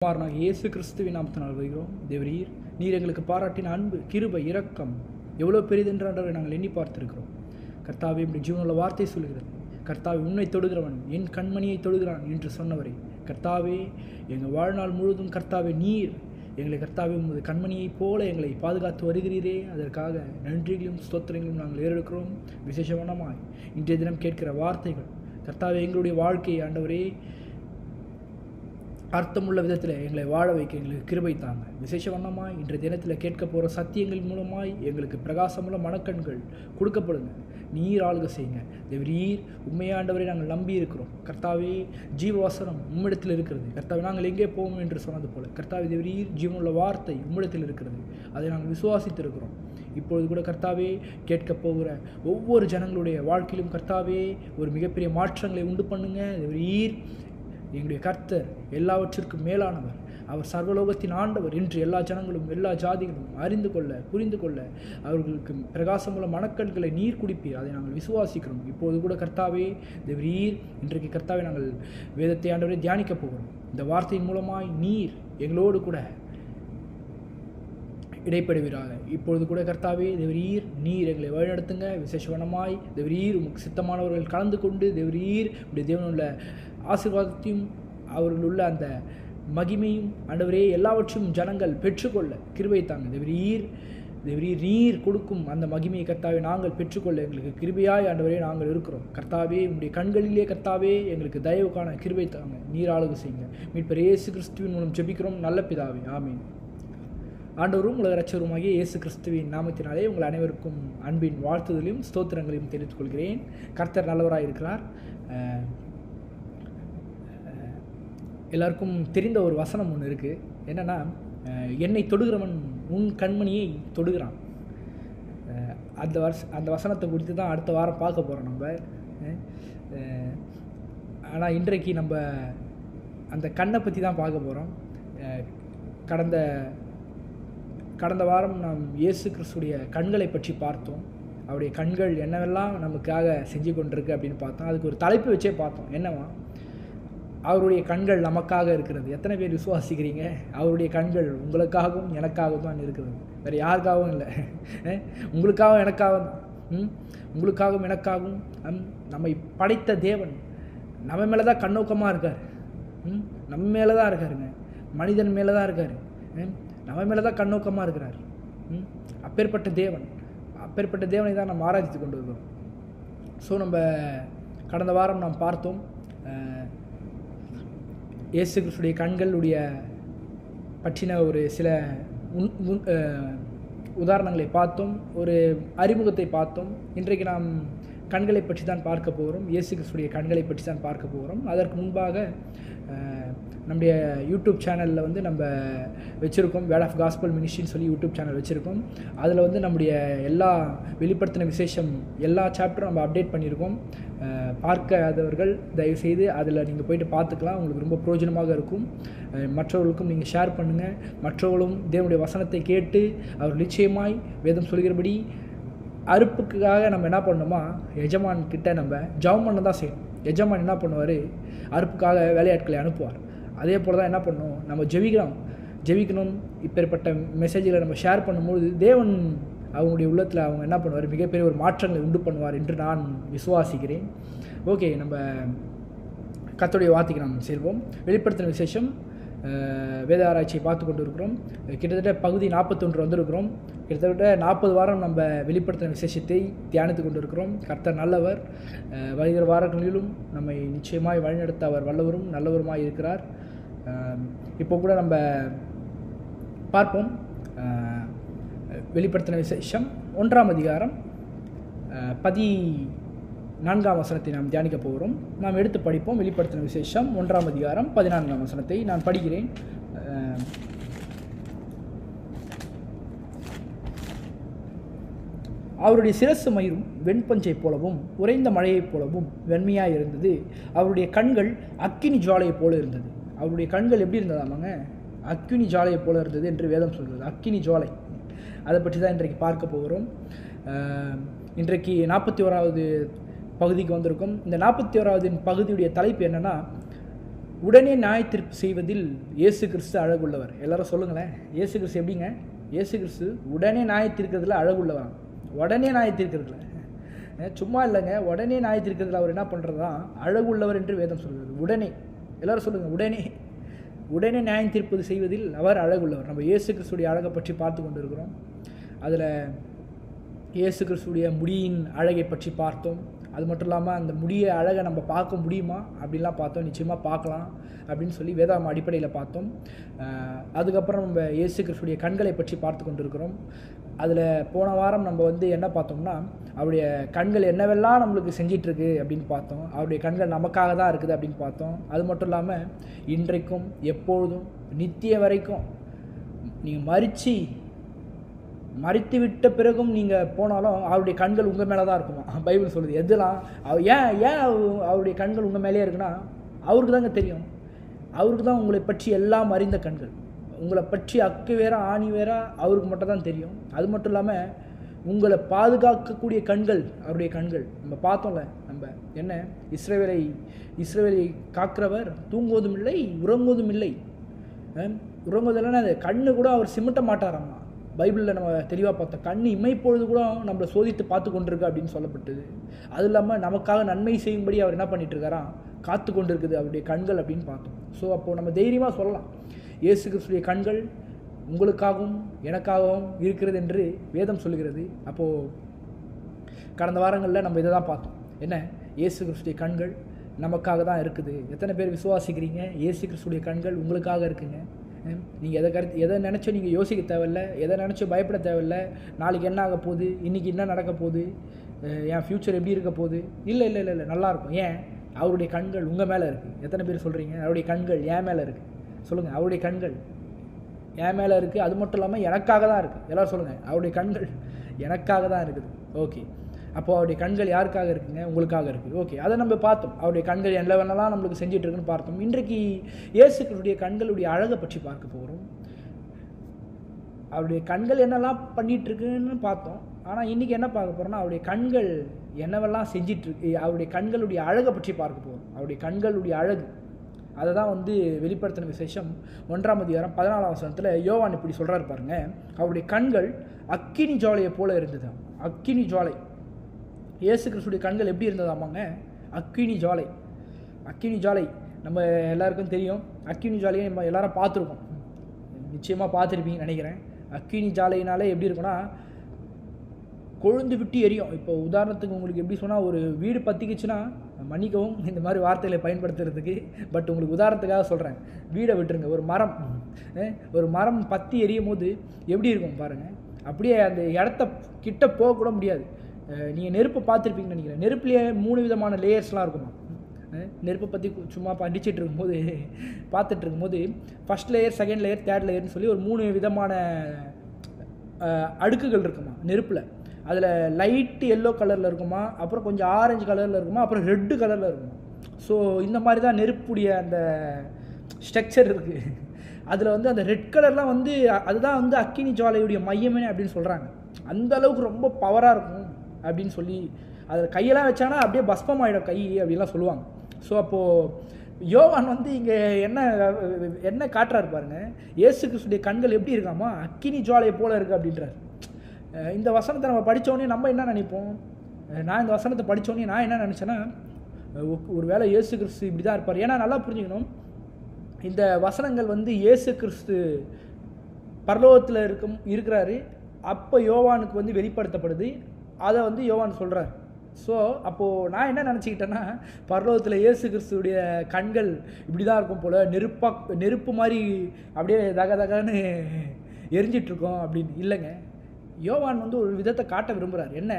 குமாரனாகிய இயேசு கிறிஸ்துவின் நாமத்தினால் வருகிறோம். தேவரீர் நீர் எங்களுக்கு பாராட்டின அன்பு, கிருபை, இரக்கம் எவ்வளோ பெரிதென்றவரை நாங்கள் எண்ணி பார்த்திருக்கிறோம். கர்த்தாவே, இப்படி ஜீவனுள்ள வார்த்தை சொல்கிறது. கர்த்தாவே, உன்னை தொடுகிறவன் என் கண்மணியை தொடுகிறான் என்று சொன்னவரே, கர்த்தாவே, எங்கள் வாழ்நாள் முழுவதும் கர்த்தாவே நீர் எங்களை கர்த்தாவே உமது கண்மணியைப் போல எங்களை பாதுகாத்து வருகிறீரே, அதற்காக நன்றிகளும் ஸ்தோத்திரங்களும் நாங்கள் ஏறெடுக்கிறோம். விசேஷமானமாய் இன்றைய தினம் கேட்கிற வார்த்தைகள் கர்த்தாவே எங்களுடைய வாழ்க்கையை ஆண்டவரே அர்த்தமுள்ள விதத்தில் எங்களை வாழ வைக்க எங்களுக்கு கிருபை தாங்க. விசேஷ வண்ணமாய் இன்றைய தினத்தில் கேட்க போகிற சத்தியங்கள் மூலமாய் எங்களுக்கு பிரகாசமுள்ள மனக்கண்கள் கொடுக்கப்படுங்க. நீர் ஆளுகை செய்யுங்க. தேவரீர் உண்மையாண்டவரை நாங்கள் நம்பி இருக்கிறோம். கர்த்தாவே, ஜீவவசனம் உம்மிடத்தில் இருக்கிறது. கர்த்தாவே, நாங்கள் எங்கே போவோம் என்று சொன்னது போல கர்த்தாவே தேவரீர் ஜீவனுள்ள வார்த்தை உம்மிடத்தில் இருக்கிறது. அதை நாங்கள் விசுவாசித்திருக்கிறோம். இப்பொழுது கூட கர்த்தாவே, கேட்க போகிற ஒவ்வொரு ஜனங்களுடைய வாழ்க்கையிலும் கர்த்தாவே ஒரு மிகப்பெரிய மாற்றங்களை உண்டு பண்ணுங்க. தேவரீர் எங்களுடைய கர்த்தர் எல்லாவற்றிற்கும் மேலானவர். அவர் சர்வலோகத்தின் ஆண்டவர் என்று எல்லா ஜனங்களும் எல்லா ஜாதிகளும் அறிந்து கொள்ள புரிந்து கொள்ள அவர்களுக்கு பிரகாசமுள்ள மனக்கண்களை நீர் குடிப்பீர். அதை நாங்கள் விசுவாசிக்கிறோம். இப்போது கூட கர்த்தாவே தேவரீர் இன்றைக்கு கர்த்தாவே நாங்கள் வேதத்தை ஆண்டவரை தியானிக்க போகிறோம். இந்த வார்த்தையின் மூலமாய் நீர் எங்களோடு கூட இடைப்படுவீராக. இப்பொழுது கூட கர்த்தாவே தேவரீர் நீர் எங்களை வழிநடத்துங்க. விசேஷவனமாய் தேவரீர் உமக்கு சித்தமானவர்கள் கலந்து கொண்டு தேவரீர் உடைய தேவனுள்ள ஆசீர்வாதத்தையும் அவர்கள் உள்ள அந்த மகிமையும் ஆண்டவரே எல்லாவற்றையும் ஜனங்கள் பெற்றுக்கொள்ள கிருபை தாங்க. தேவரீர் நீர் கொடுக்கும் அந்த மகிமையை கர்த்தாவே நாங்கள் பெற்றுக்கொள்ள எங்களுக்கு கிருபையாய் ஆண்டவரே நாங்கள் இருக்கிறோம். கர்த்தாவே, உங்களுடைய கண்களிலே கர்த்தாவே எங்களுக்கு தயவுக்கான கிருபை தாங்க. நீர் ஆளுகை செய்யுங்க. மீட்பர் இயேசு கிறிஸ்துவின் மூலம் ஜெபிக்கிறோம் நல்ல பிதாவே, ஆமீன். ஆண்டவரும் உலக இரட்சகருமாகிய இயேசு கிறிஸ்துவின் நாமத்தினாலே உங்கள் அனைவருக்கும் அன்பின் வாழ்த்துதலையும் ஸ்தோத்திரங்களையும் தெரிவித்துக் கொள்கிறேன். கர்த்தர் நல்லவராக இருக்கிறார். எல்லாருக்கும் தெரிந்த ஒரு வசனம் ஒன்று இருக்குது. என்னென்னா, என்னை தொடுகிறவன் உன் கண்மணியை தொடுகிறான். அந்த வசனத்தை குறித்து தான் அடுத்த வாரம் பார்க்க போகிறோம் நம்ம. ஆனால் இன்றைக்கு நம்ம அந்த கண்ணை பற்றி தான் பார்க்க போகிறோம். கடந்த வாரம் நாம் இயேசு கிறிஸ்துடைய கண்களை பற்றி பார்த்தோம். அவருடைய கண்கள் என்னவெல்லாம் நமக்காக செஞ்சு கொண்டிருக்கு அப்படின்னு பார்த்தோம். அதுக்கு ஒரு தலைப்பு வச்சே பார்த்தோம். என்னவா, அவருடைய கண்கள் நமக்காக இருக்கிறது. எத்தனை பேர் விசுவாசிக்கிறீங்க? அவருடைய கண்கள் உங்களுக்காகவும் எனக்காகவும் தான் இருக்கிறது, வேறு யாருக்காகவும் இல்லை. உங்களுக்காகவும் எனக்காகவும் உங்களுக்காகவும் எனக்காகவும் நம்மை படைத்த தேவன் நம்ம மேலே தான் கண்ணோக்கமாக இருக்கார். நம்ம மேலே தான் இருக்காருங்க. மனிதன் மேலே தான் இருக்கார். நம்ம மேலே தான் கண்ணோக்கமாக இருக்கிறார். அப்பேற்பட்ட தேவனை தான் நம்ம ஆராய்ச்சி கொண்டு வருகிறோம். ஸோ நம்ம கடந்த வாரம் நாம் பார்த்தோம், இயேசு கிறிஸ்துடைய கண்களுடைய பற்றின ஒரு சில உதாரணங்களை பார்த்தோம், ஒரு அறிமுகத்தை பார்த்தோம். இன்றைக்கு நாம் கண்களை பற்றி தான் பார்க்க போகிறோம். இயேசு கிறிஸ்துடைய கண்களை பற்றி தான் பார்க்க போகிறோம். அதற்கு முன்பாக நம்முடைய யூடியூப் சேனலில் வந்து நம்ம வச்சுருக்கோம், வேர்ட் ஆஃப் காஸ்பல் மினிஸ்ட்ரின்னு சொல்லி யூடியூப் சேனல் வச்சுருக்கோம். அதில் வந்து நம்முடைய எல்லா வெளிப்படுத்தின விசேஷம் எல்லா சாப்டரும் நம்ம அப்டேட் பண்ணியிருக்கோம். பார்க்காதவர்கள் தயவுசெய்து அதில் நீங்கள் போய்ட்டு பார்த்துக்கலாம். உங்களுக்கு ரொம்ப பிரயோஜனமாக இருக்கும். மற்றவர்களுக்கும் நீங்கள் ஷேர் பண்ணுங்கள். மற்றவர்களும் தேவனுடைய வசனத்தை கேட்டு அவர் நிச்சயமாய் வேதம் சொல்கிறபடி அறுப்புக்காக நம்ம என்ன பண்ணணுமா, எஜமான் கிட்ட நம்ம ஜெபம் பண்ண தான் செய்யணும். எஜமான் என்ன பண்ணுவார், அறுப்புக்காக வேலையாட்களை அனுப்புவார். அதே போல் தான் என்ன பண்ணணும், நம்ம ஜெபிக்கணும். இப்பேற்பட்ட மெசேஜில் நம்ம ஷேர் பண்ணும்போது தேவன் அவங்களுடைய உள்ளத்தில் அவங்க என்ன பண்ணுவார், மிகப்பெரிய ஒரு மாற்றங்களை உண்டு பண்ணுவார் என்று நான் விசுவாசிக்கிறேன். ஓகே, நம்ம கர்த்தருடைய வார்த்தைக்கு நாம் செல்வோம். வெளிப்படுத்தின விசேஷம் வேத ஆராய்ச்சியை பார்த்து கொண்டு இருக்கிறோம். கிட்டத்தட்ட பகுதி 41 வந்திருக்கிறோம். கிட்டத்தட்ட 40 வாரம் நம்ம வெளிப்படுத்தின விசேஷத்தை தியானித்து கொண்டு இருக்கிறோம். கர்த்தர் நல்லவர். வருகிற வாரங்களிலும் நம்மை நிச்சயமாய் வழிநடத்த அவர் வல்லவரும் நல்லவருமாய் இருக்கிறார். இப்போ கூட நம்ம பார்ப்போம். வெளிப்படுத்தின விசேஷம் 1ஆம் அதிகாரம் 14ஆம் வசனத்தை நாம் தியானிக்க போகிறோம். நாம் எடுத்து படிப்போம். வெளிப்படுத்தின விசேஷம் 1ஆம் அதிகாரம் 14ஆம் வசனத்தை நான் படிக்கிறேன். அவருடைய சிரசு மயிரும் வெண்பஞ்சை போலவும் உறைந்த மழையைப் போலவும் வெண்மையாக இருந்தது. அவருடைய கண்கள் அக்கினி ஜுவாலையைப் போல இருந்தது. அவருடைய கண்கள் எப்படி இருந்ததாமாங்க, அக்கினி ஜுவாலையைப் போல இருந்தது என்று வேதம் சொல்கிறது. அக்கினி ஜுவாலை, அதை பற்றி தான் இன்றைக்கு பார்க்க போகிறோம். இன்றைக்கு 41வது பகுதிக்கு வந்திருக்கும். இந்த 41வது பகுதியுடைய தலைப்பு என்னென்னா, உடனே நியாய தீர்ப்பு செய்வதில் இயேசு கிறிஸ்து அழகுள்ளவர். எல்லாரும் சொல்லுங்களேன், இயேசு கிறிஸ்து எப்படிங்க? இயேசு கிறிஸ்து உடனே நியாய தீர்க்கிறதுல அழகுள்ளவர். உடனே நியாய தீர்க்கிறதுல சும்மா இல்லைங்க, உடனே நியாய தீர்க்கிறதுல அவர் என்ன பண்ணுறதா அழகுள்ளவர் என்று வேதம் சொல்கிறது. உடனே, எல்லாரும் சொல்லுங்கள், உடனே. உடனே நியாயம் தீர்ப்பது செய்வதில் அவர் அழகுள்ளவர். நம்ம இயேசு கிறிஸ்துடைய அழகை பற்றி பார்த்து கொண்டு இருக்கிறோம். அதில் இயேசு கிறிஸ்துடைய முடியின் அழகை பற்றி பார்த்தோம். அது மட்டும் இல்லாமல் அந்த முடிய அழகை நம்ம பார்க்க முடியுமா அப்படின்லாம் பார்த்தோம். நிச்சயமாக பார்க்கலாம் அப்படின்னு சொல்லி வேதாகம அடிப்படையில் பார்த்தோம். அதுக்கப்புறம் நம்ம இயேசு கிறிஸ்துடைய கண்களை பற்றி பார்த்து கொண்டு இருக்கிறோம். அதில் போன வாரம் நம்ம என்ன பார்த்தோம்னா, அவருடைய கண்கள் என்னவெல்லாம் நம்மளுக்கு செஞ்சிட்ருக்கு அப்படின்னு பார்த்தோம். அவருடைய கண்கள் நமக்காக தான் இருக்குது அப்படின்னு பார்த்தோம். அது மட்டும் இல்லாமல் இன்றைக்கும் எப்பொழுதும் நித்திய வரைக்கும் நீங்கள் மறித்து விட்ட பிறகும் நீங்கள் போனாலும் அவருடைய கண்கள் உங்கள் மேலே தான் இருக்குமா. பைபிள் சொல்லுது. எதெல்லாம் ஏன் அவருடைய கண்கள் உங்கள் மேலேயே இருக்குன்னா, அவருக்கு தாங்க தெரியும். அவருக்கு தான் உங்களை பற்றி எல்லாம் அறிந்த கண்கள். உங்களை பற்றி அக்கு வேற ஆணி வேற அவருக்கு மட்டும் தான் தெரியும். அது மட்டும் இல்லாமல் உங்களை பாதுகாக்கக்கூடிய கண்கள் அவருடைய கண்கள். நம்ம பார்த்தோம்ல, நம்ம என்ன இஸ்ரவேலை காக்கிறவர் தூங்குவதும் இல்லை உறங்குவதும் இல்லை. உறங்குவதில்லைன்னா அது கண்ணு கூட அவர் சிமிட்ட மாட்டாராம்மா. பைபிளில் நம்ம தெளிவாக பார்த்தோம். கண் இமைப்பொழுது கூட நம்மளை சோதித்து பார்த்து கொண்டிருக்கு அப்படின்னு சொல்லப்பட்டது. அது இல்லாமல் நமக்காக நன்மை செய்யும்படி அவர் என்ன பண்ணிட்டு இருக்காராம், காத்து கொண்டு இருக்குது அவருடைய கண்கள் அப்படின்னு பார்த்தோம். ஸோ அப்போது நம்ம தைரியமாக சொல்லலாம், இயேசு கிறிஸ்துடைய கண்கள் உங்களுக்காகவும் எனக்காகவும் இருக்கிறது என்று வேதம் சொல்லுகிறது. அப்போது கடந்த வாரங்களில் நம்ம இதை தான் பார்த்தோம். என்ன, இயேசு கிறிஸ்துடைய கண்கள் நமக்காக தான் இருக்குது. எத்தனை பேர் விசுவாசிக்கிறீங்க? இயேசு கிறிஸ்துடைய கண்கள் உங்களுக்காக இருக்குங்க. நீங்கள் எதை நினச்சோ நீங்கள் யோசிக்க தேவையில்லை, எதை நினச்சோ பயப்பட தேவையில்லை. நாளைக்கு என்ன ஆக போகுது, இன்றைக்கி என்ன நடக்க போகுது, என் ஃப்யூச்சர் எப்படி இருக்க போகுது, இல்லை இல்லை இல்லை இல்லை நல்லாயிருக்கும். ஏன்? அவருடைய கண்கள் உங்கள் மேலே இருக்குது. எத்தனை பேர் சொல்கிறீங்க அவருடைய கண்கள் என் மேலே இருக்குது? சொல்லுங்கள், அவருடைய கண்கள் என் மேலே இருக்குது. அது மட்டும் இல்லாமல் எனக்காக தான் இருக்குது. எல்லோரும் சொல்லுங்கள், அவருடைய கண்கள் எனக்காக தான் இருக்குது. ஓகே, அப்போது அவருடைய கண்கள் யாருக்காக இருக்குங்க? உங்களுக்காக இருக்குது. ஓகே, அதை நம்ம பார்த்தோம். அவருடைய கண்கள் என்னவெல்லாம் நம்மளுக்கு செஞ்சுட்டு இருக்குன்னு பார்த்தோம். இன்றைக்கு இயேசு கிறிஸ்துடைய கண்களுடைய அழகை பற்றி பார்க்க போகிறோம். அவருடைய கண்கள் என்னெல்லாம் பண்ணிகிட்ருக்குன்னு பார்த்தோம். ஆனால் இன்றைக்கி என்ன பார்க்க போகிறோம்னா, அவருடைய கண்கள் என்னவெல்லாம் செஞ்சிட்ருக்கு, அவருடைய கண்களுடைய அழகை பற்றி பார்க்க போகிறோம். அவருடைய கண்களுடைய அழகு அதை தான் வெளிப்படுத்தின விசேஷம் 1ஆம் அதிகாரம் 14ஆம் வசனத்தில் யோவான் இப்படி சொல்கிறாரு பாருங்க. அவருடைய கண்கள் அக்கினி ஜுவாலையை போல இருந்தது. அக்கினி ஜுவாலை. இயேசு கிறிஸ்துடைய கண்கள் எப்படி இருந்ததாமாங்க? அக்கினி ஜுவாலை. அக்கினி ஜுவாலை நம்ம எல்லாருக்கும் தெரியும். அக்கினி ஜுவாலையை நம்ம எல்லாரும் பார்த்துருக்கோம், நிச்சயமாக பார்த்துருப்பீங்கன்னு நினைக்கிறேன். அக்கினி ஜுவாலையினாலே எப்படி இருக்குன்னா, கொழுந்து விட்டு எரியும். இப்போ உதாரணத்துக்கு உங்களுக்கு எப்படி சொன்னால், ஒரு வீடு பற்றிக்கிச்சுன்னா, மன்னிக்கவும் இந்த மாதிரி வார்த்தைகளை பயன்படுத்துறதுக்கு, பட் உங்களுக்கு உதாரணத்துக்காக சொல்கிறேன். வீடை விட்டுருங்க. ஒரு மரம் பற்றி எரியும் போது எப்படி இருக்கும் பாருங்கள். அப்படியே அந்த இடத்த கிட்ட போகக்கூட முடியாது. நீங்கள் நெருப்பை பார்த்துருப்பீங்கன்னு நினைக்கிறேன். நெருப்புலேயே 3 விதமான லேயர்ஸ்லாம் இருக்குமா. நெருப்பை பற்றி சும்மா படிச்சுட்டு இருக்கும்போது பார்த்துட்டு இருக்கும்போது first layer, second layer, third லேயர்னு சொல்லி ஒரு 3 விதமான அடுக்குகள் இருக்குமா நெருப்பில். அதில் லைட்டு எல்லோ கலரில் இருக்குமா, அப்புறம் கொஞ்சம் ஆரஞ்சு கலரில் இருக்குமா, அப்புறம் ரெட்டு கலரில் இருக்குமா. ஸோ இந்த மாதிரி தான் நெருப்புடைய அந்த ஸ்ட்ரக்சர் இருக்குது. அதில் அந்த ரெட் கலர்லாம் அதுதான் அக்கினி ஜுவாலையுடைய மையமே அப்படின்னு சொல்கிறாங்க. அந்த அளவுக்கு ரொம்ப பவராக இருக்கும் அப்படின்னு சொல்லி, அதில் கையெல்லாம் வச்சானா அப்படியே பஸ்பம் ஆகிடும் கை அப்படின்லாம் சொல்லுவாங்க. ஸோ அப்போது யோவான் இங்கே என்ன காட்டுறாரு பாருங்க. இயேசு கிறிஸ்துடைய கண்கள் எப்படி இருக்காமா, அக்கினி ஜுவாலையை போல இருக்குது அப்படின்றார். இந்த வசனத்தை நம்ம படித்தோடனே நம்ம என்ன நினைப்போம்? நான் இந்த வசனத்தை படித்தோடனே நான் என்ன நினச்சேன்னா, ஒரு வேளை இயேசு கிறிஸ்து இப்படி தான் இருப்பார். ஏன்னா நல்லா புரிஞ்சுக்கணும், இந்த வசனங்கள் இயேசு கிறிஸ்து பரலோகத்தில் இருக்கிறாரு. அப்போ யோவானுக்கு வெளிப்படுத்தப்படுது. அதை யோவான் சொல்கிறார். ஸோ அப்போது நான் என்ன நினச்சிக்கிட்டேன்னா, பரலோகத்தில் இயேசு கிறிஸ்துடைய கண்கள் இப்படி தான் இருக்கும் போல், நெருப்பு மாதிரி அப்படியே தகன்னு எரிஞ்சிட்ருக்கோம் அப்படின்னு. இல்லைங்க, யோவான் ஒரு விதத்தை காட்ட விரும்புகிறார். என்ன?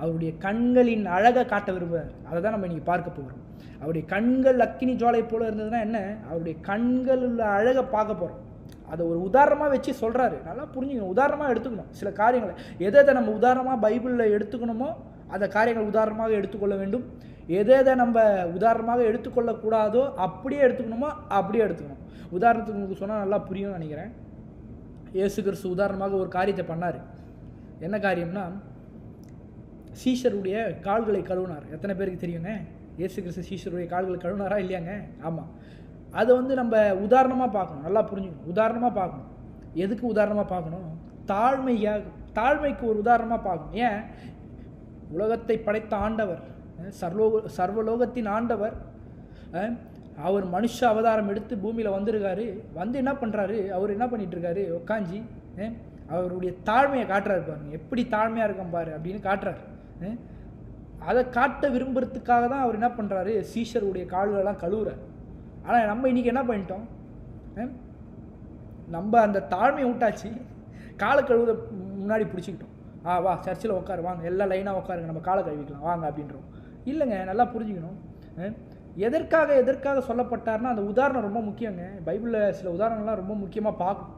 அவருடைய கண்களின் அழகை காட்ட விரும்புகிறார். அதை தான் நம்ம இன்றைக்கி பார்க்க போகிறோம். அவருடைய கண்கள் அக்கினி ஜுவாலை போல் இருந்ததுன்னா என்ன, அவருடைய கண்கள் உள்ள அழகை பார்க்க போகிறோம். அதை ஒரு உதாரணமாக வச்சு சொல்கிறாரு. நல்லா புரிஞ்சுக்கணும், உதாரணமாக எடுத்துக்கணும் சில காரியங்களை. எதை நம்ம உதாரணமாக பைபிளில் எடுத்துக்கணுமோ அந்த காரியங்கள் உதாரணமாக எடுத்துக்கொள்ள வேண்டும். எதை நம்ம உதாரணமாக எடுத்துக்கொள்ளக்கூடாதோ அப்படியே எடுத்துக்கணுமோ அப்படியே எடுத்துக்கணும். உதாரணத்துக்கு உங்களுக்கு சொன்னால் நல்லா புரியும்னு நினைக்கிறேன். இயேசு கிறிஸ்து உதாரணமாக ஒரு காரியத்தை பண்ணார். என்ன காரியம்னா, சீஷருடைய கால்களை கழுவினார். எத்தனை பேருக்கு தெரியுங்க? இயேசு கிறிஸ்து சீஷருடைய கால்களை கழுவினாரா இல்லையாங்க? ஆமாம். அதை வந்து நம்ம உதாரணமாக பார்க்கணும். நல்லா புரிஞ்சுக்கணும். உதாரணமாக பார்க்கணும். எதுக்கு உதாரணமாக பார்க்கணும்? தாழ்மைக்கு ஒரு உதாரணமாக பார்க்கணும். ஏன்? உலகத்தை படைத்த ஆண்டவர், சர்வலோகத்தின் ஆண்டவர், அவர் மனுஷ அவதாரம் எடுத்து பூமியில் வந்திருக்காரு. வந்து என்ன பண்ணுறாரு? அவர் என்ன பண்ணிட்டு இருக்காரு? உட்காஞ்சி அவருடைய தாழ்மையை காட்டுறாரு. பாருங்க, எப்படி தாழ்மையாக இருக்கும் பாரு அப்படின்னு காட்டுறாரு. அதை காட்ட விரும்புறதுக்காக தான் அவர் என்ன பண்ணுறாரு? சீஷருடைய கால்களெல்லாம் கழுவுறார். ஆனால் நம்ம இன்றைக்கி என்ன பண்ணிட்டோம்? நம்ம அந்த தாழ்மையை விட்டாச்சு, காலை கழுவுற முன்னாடி பிடிச்சிக்கிட்டோம். வா சர்ச்சில் உட்காரு, வாங்க எல்லாம் லைனாக உட்காருங்க, நம்ம காலை கழுவிக்கலாம் வாங்க அப்படின்றோம். இல்லைங்க, நல்லா புரிஞ்சுக்கணும். எதற்காக சொல்லப்பட்டார்னா அந்த உதாரணம் ரொம்ப முக்கியங்க. பைபிளில் சில உதாரணங்கள்லாம் ரொம்ப முக்கியமாக பார்க்கணும்.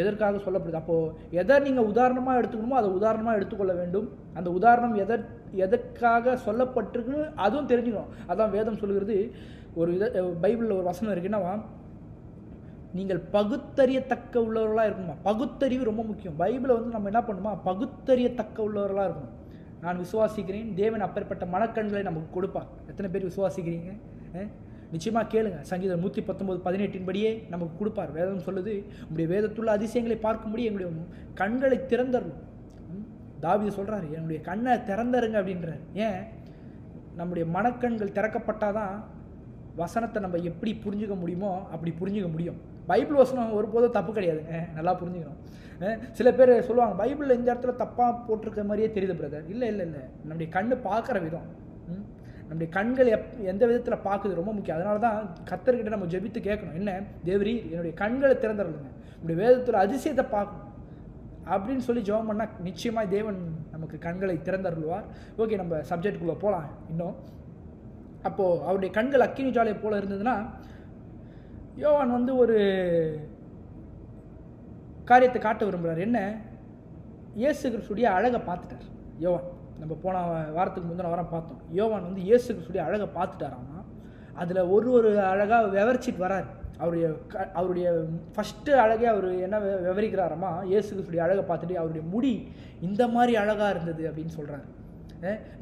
எதற்காக சொல்லப்படுது? அப்போது எதை நீங்கள் உதாரணமாக எடுத்துக்கணுமோ அதை உதாரணமாக எடுத்துக்கொள்ள வேண்டும். அந்த உதாரணம் எதற்காக சொல்லப்பட்டிருக்குன்னு அதுவும் தெரிஞ்சுக்கணும். அதான் வேதம் சொல்லுகிறது. ஒரு பைபிளில் ஒரு வசனம் இருக்குன்னா, நீங்கள் பகுத்தறியத்தக்க உள்ளவர்களாக இருக்கணுமா. பகுத்தறிவு ரொம்ப முக்கியம். பைபிளை வந்து நம்ம என்ன பண்ணணுமா? பகுத்தறியத்தக்க உள்ளவர்களாக இருக்கணும். நான் விசுவாசிக்கிறேன், தேவன் அப்பேற்பட்ட மனக்கண்களை நமக்கு கொடுப்பார். எத்தனை பேர் விசுவாசிக்கிறீங்க? நிச்சயமாக கேளுங்க. சங்கீதம் 119:18 படியே நமக்கு கொடுப்பார். வேதம் சொல்லுது, உங்களுடைய வேதத்துள்ள அதிசயங்களை பார்க்கும்படி எங்களுடைய கண்களை திறந்தரணும். தாவீது சொல்கிறாரு, என்னுடைய கண்ணை திறந்தருங்க அப்படின்றார். ஏன்? நம்முடைய மனக்கண்கள் திறக்கப்பட்டாதான் வசனத்தை நம்ம எப்படி புரிஞ்சுக்க முடியுமோ அப்படி புரிஞ்சுக்க முடியும். பைபிள் வசனம் ஒருபோதும் தப்பு கிடையாதுங்க, நல்லா புரிஞ்சுக்கணும். சில பேர் சொல்லுவாங்க, பைபிளில் இந்த இடத்துல தப்பாக போட்டிருக்க மாதிரியே தெரியுது பிரதர். இல்லை, நம்முடைய கண்ணு பார்க்குற விதம், நம்முடைய கண்கள் எந்த விதத்தில் பார்க்குது ரொம்ப முக்கியம். அதனால தான் கர்த்தர்கிட்ட நம்ம ஜெபித்து கேட்கணும், என்ன தேவரீ என்னுடைய கண்களை திறந்துடலுங்க, நம்முடைய வேதத்தில் அதிசயத்தை பார்க்கணும் அப்படின்னு சொல்லி ஜெபம் பண்ணால் நிச்சயமாக தேவன் நமக்கு கண்களை திறந்தருள்வார். ஓகே, நம்ம சப்ஜெக்டுக்குள்ளே போகலாம் இன்னும். அப்போது அவருடைய கண்கள் அக்கினி ஜுவாலை போல் இருந்ததுன்னா, யோவான் வந்து ஒரு காரியத்தை காட்ட விரும்புகிறார். என்ன? இயேசு கிறிஸ்துடைய அழகை பார்த்துட்டார் யோவான். நம்ம போன வாரத்துக்கு முந்தின வாரம் பார்த்தோம். யோவான் வந்து இயேசு கிறிஸ்துடைய அழகை பார்த்துட்டாராமா. அதில் ஒரு அழகாக விவரிச்சிட்டு வரார். அவருடைய ஃபஸ்ட்டு அழகே அவர் என்ன விவரிக்கிறாராமா, இயேசு கிறிஸ்துடைய அழகை பார்த்துட்டு அவருடைய முடி இந்த மாதிரி அழகாக இருந்தது அப்படின்னு சொல்கிறார்.